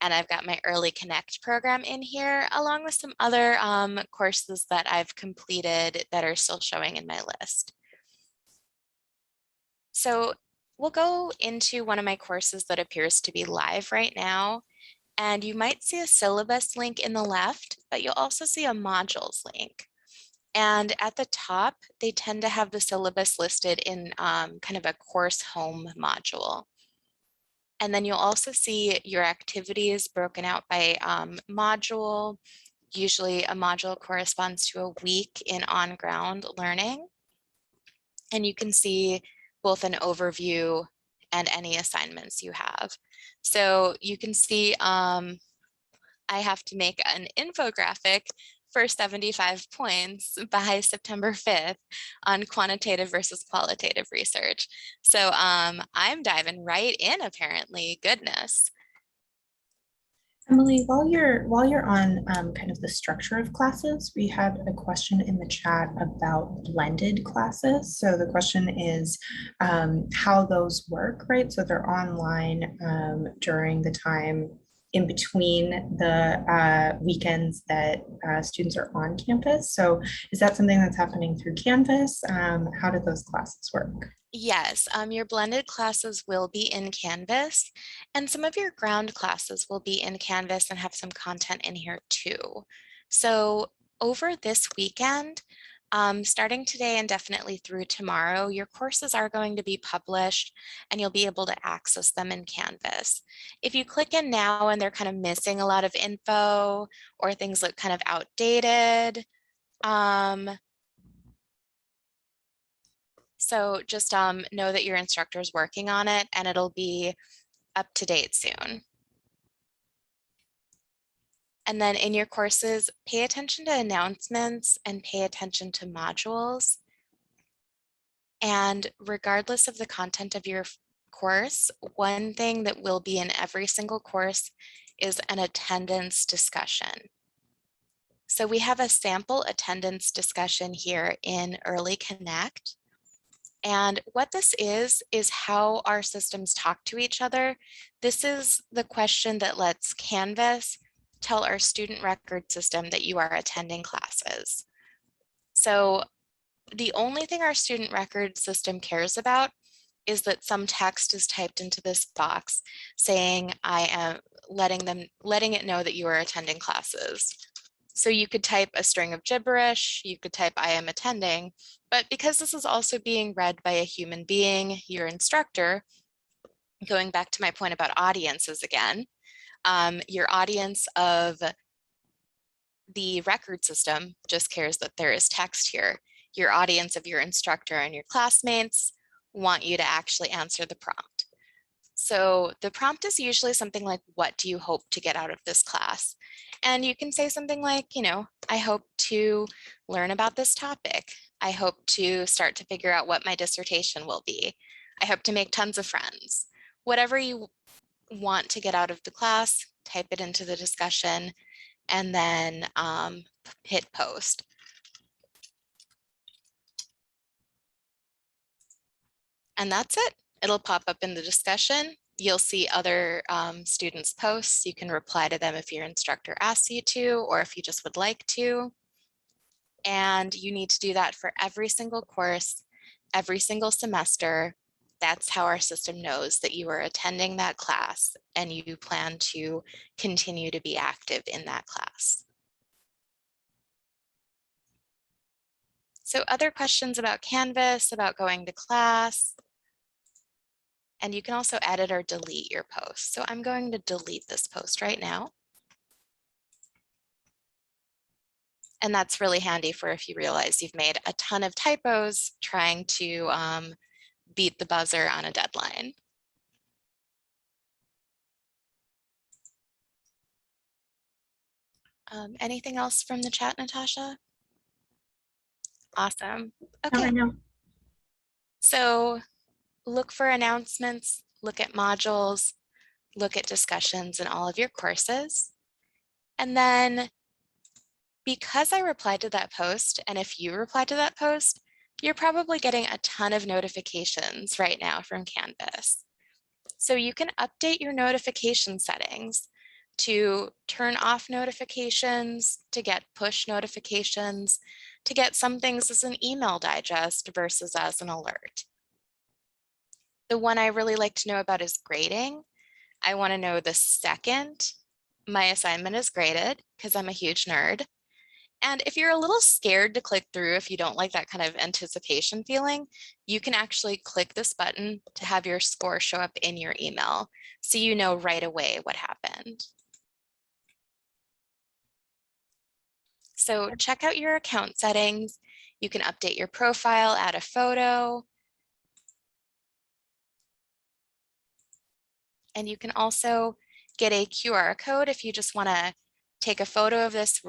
and I've got my Early Connect program in here, along with some other courses that I've completed that are still showing in my list. So we'll go into one of my courses that appears to be live right now, and you might see a syllabus link in the left, but you'll also see a modules link. And at the top, they tend to have the syllabus listed in kind of a course home module. And then you'll also see your activities broken out by module. Usually a module corresponds to a week in on-ground learning. And you can see both an overview and any assignments you have. So you can see I have to make an infographic for 75 points by September 5th on quantitative versus qualitative research. So I'm diving right in, apparently. Goodness. Emily, while you're on kind of the structure of classes, we had a question in the chat about blended classes. So the question is how those work, right? So they're online during the time in between the weekends that students are on campus. So is that something that's happening through Canvas? How do those classes work? Yes, your blended classes will be in Canvas, and some of your ground classes will be in Canvas and have some content in here too. So over this weekend, starting today and definitely through tomorrow, your courses are going to be published and you'll be able to access them in Canvas. If you click in now and they're kind of missing a lot of info or things look kind of outdated, so just know that your instructor is working on it and it'll be up to date soon. And then in your courses, pay attention to announcements and pay attention to modules. And regardless of the content of your course, one thing that will be in every single course is an attendance discussion. So we have a sample attendance discussion here in Early Connect. And what this is how our systems talk to each other. This is the question that lets Canvas tell our student record system that you are attending classes. So the only thing our student record system cares about is that some text is typed into this box saying I am letting it know that you are attending classes. So you could type a string of gibberish, you could type I am attending, but because this is also being read by a human being, your instructor, going back to my point about audiences again, your audience of the record system just cares that there is text here. Your audience of your instructor and your classmates want you to actually answer the prompt. So the prompt is usually something like, what do you hope to get out of this class? And you can say something like, I hope to learn about this topic. I hope to start to figure out what my dissertation will be. I hope to make tons of friends. Whatever you want to get out of the class, type it into the discussion and then hit post. And that's it. It'll pop up in the discussion. You'll see other students' posts. You can reply to them if your instructor asks you to, or if you just would like to. And you need to do that for every single course, every single semester. That's how our system knows that you are attending that class and you plan to continue to be active in that class. So other questions about Canvas, about going to class? And you can also edit or delete your post. So I'm going to delete this post right now. And that's really handy for if you realize you've made a ton of typos trying to beat the buzzer on a deadline. Anything else from the chat, Natasha? Awesome. Okay. So look for announcements, look at modules, look at discussions in all of your courses. And then because I replied to that post, and if you reply to that post, you're probably getting a ton of notifications right now from Canvas. So you can update your notification settings to turn off notifications, to get push notifications, to get some things as an email digest versus as an alert. The one I really like to know about is grading. I want to know the second my assignment is graded because I'm a huge nerd. And if you're a little scared to click through, if you don't like that kind of anticipation feeling, you can actually click this button to have your score show up in your email so you know right away what happened. So check out your account settings. You can update your profile, add a photo. And you can also get a QR code if you just want to take a photo of this,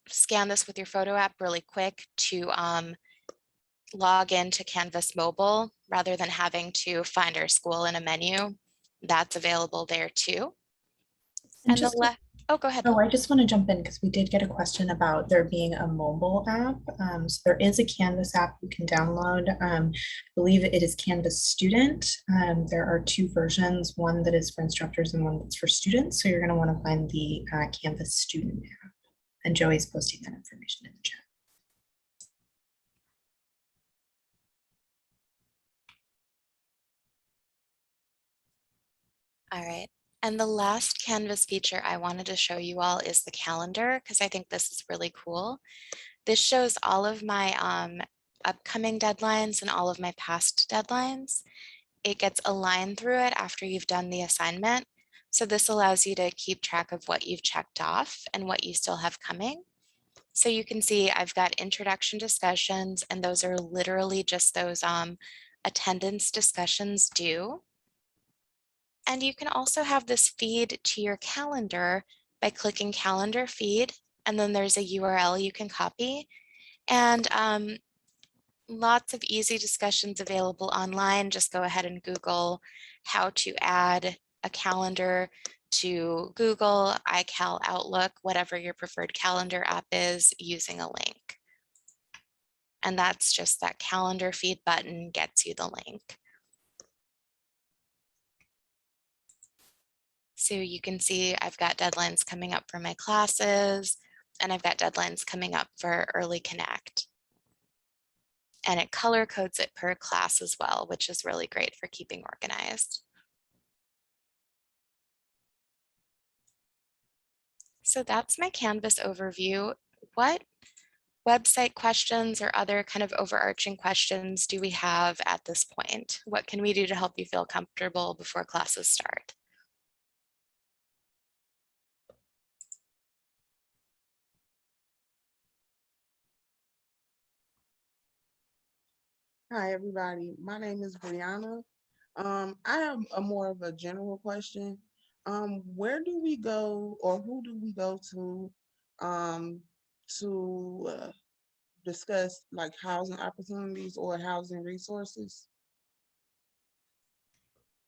scan this with your photo app really quick to log into Canvas Mobile rather than having to find our school in a menu. That's available there too. And oh, go ahead. Oh, I just want to jump in because we did get a question about there being a mobile app. So there is a Canvas app you can download. I believe it is Canvas Student. There are two versions, one that is for instructors and one that's for students. So you're going to want to find the Canvas Student app. And Joey's posting that information in the chat. All right. And the last Canvas feature I wanted to show you all is the calendar, because I think this is really cool. This shows all of my upcoming deadlines and all of my past deadlines. It gets a line through it after you've done the assignment. So this allows you to keep track of what you've checked off and what you still have coming. So you can see I've got introduction discussions, and those are literally just those attendance discussions due. And you can also have this feed to your calendar by clicking calendar feed, and then there's a URL you can copy. And lots of easy discussions available online. Just go ahead and Google how to add a calendar to Google, iCal, Outlook, whatever your preferred calendar app is, using a link. And that's just that calendar feed button gets you the link. So you can see I've got deadlines coming up for my classes, and I've got deadlines coming up for Early Connect. And it color codes it per class as well, which is really great for keeping organized. So that's my Canvas overview. What website questions or other kind of overarching questions do we have at this point? What can we do to help you feel comfortable before classes start? Hi, everybody. My name is Brianna. I have a more of a general question. Where do we go, or who do we go to discuss like housing opportunities or housing resources?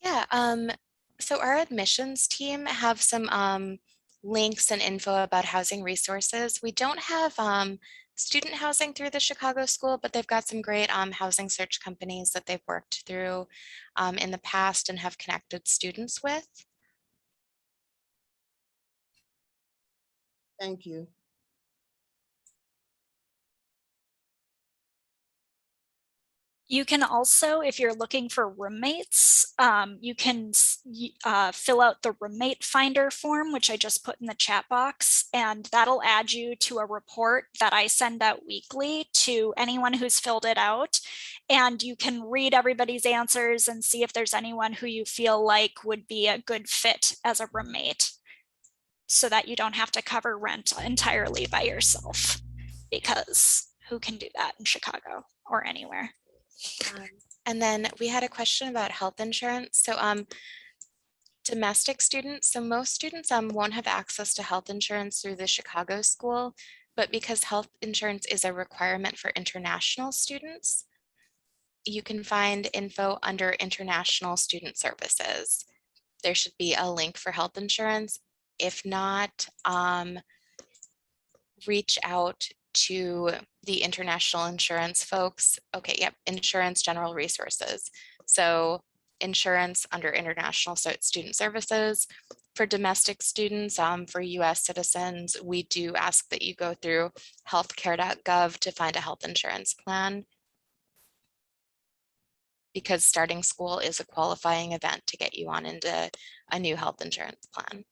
Yeah, so our admissions team have some links and info about housing resources. We don't have student housing through the Chicago School, but they've got some great housing search companies that they've worked through in the past and have connected students with. Thank you. You can also, if you're looking for roommates, you can fill out the roommate finder form, which I just put in the chat box, and that'll add you to a report that I send out weekly to anyone who's filled it out. And you can read everybody's answers and see if there's anyone who you feel like would be a good fit as a roommate, so that you don't have to cover rent entirely by yourself, because who can do that in Chicago or anywhere? And then we had a question about health insurance. So domestic students, so most students won't have access to health insurance through the Chicago school, but because health insurance is a requirement for international students, you can find info under International Student Services. There should be a link for health insurance. If not, reach out to the international insurance folks. Okay, yep, Insurance General Resources. So insurance under International Student Services. For domestic students, for US citizens, we do ask that you go through healthcare.gov to find a health insurance plan, because starting school is a qualifying event to get you on into a new health insurance plan.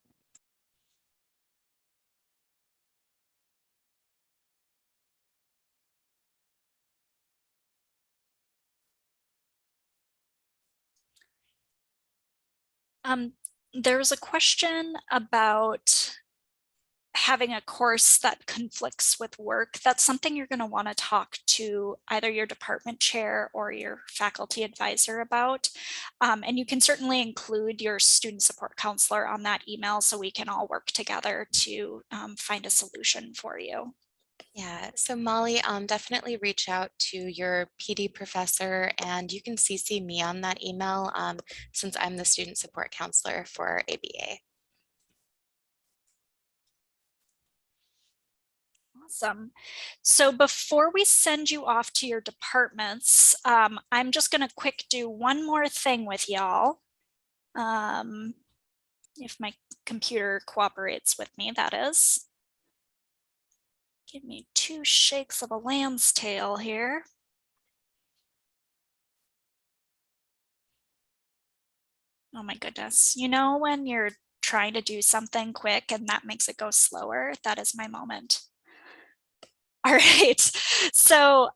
There's a question about having a course that conflicts with work. That's something you're going to want to talk to either your department chair or your faculty advisor about. And you can certainly include your student support counselor on that email so we can all work together to find a solution for you. Yeah, so Molly, definitely reach out to your PD professor, and you can CC me on that email since I'm the student support counselor for ABA. Awesome. So before we send you off to your departments, I'm just going to quick do one more thing with y'all. If my computer cooperates with me, that is. Give me 2 shakes of a lamb's tail here. Oh my goodness. You know, when you're trying to do something quick and that makes it go slower, that is my moment. All right, so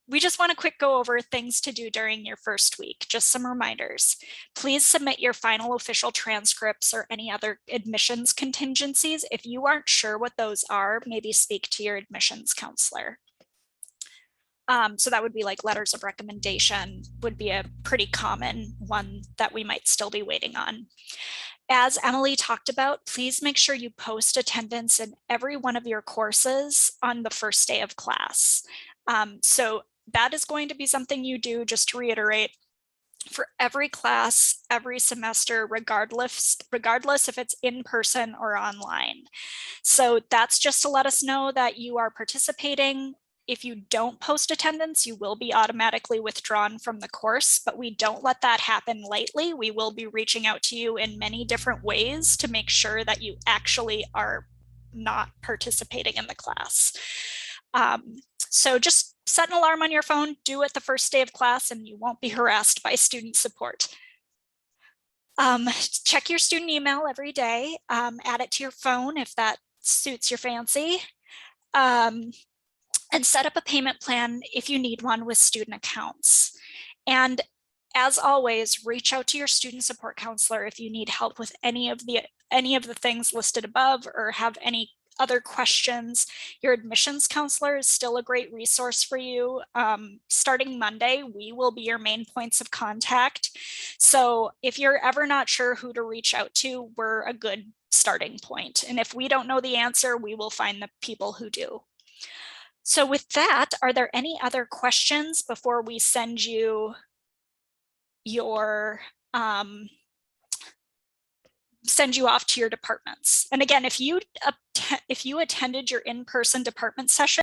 we just want to quick go over things to do during your first week. Just some reminders. Please submit your final official transcripts or any other admissions contingencies. If you aren't sure what those are, maybe speak to your admissions counselor. So that would be like letters of recommendation would be a pretty common one that we might still be waiting on. As Emily talked about, please make sure you post attendance in every one of your courses on the first day of class. So that is going to be something you do, just to reiterate, for every class, every semester, regardless if it's in person or online. So that's just to let us know that you are participating. If you don't post attendance, you will be automatically withdrawn from the course, but we don't let that happen lightly. We will be reaching out to you in many different ways to make sure that you actually are not participating in the class. So just set an alarm on your phone, do it the first day of class, and you won't be harassed by student support. Check your student email every day, add it to your phone if that suits your fancy. And set up a payment plan if you need one with student accounts. And as always, reach out to your student support counselor if you need help with any of the things listed above or have any other questions. Your admissions counselor is still a great resource for you. Starting Monday, we will be your main points of contact. So if you're ever not sure who to reach out to, we're a good starting point. And if we don't know the answer, we will find the people who do. So with that, are there any other questions before we send you your send you off to your departments? And again, if you attended your in-person department session,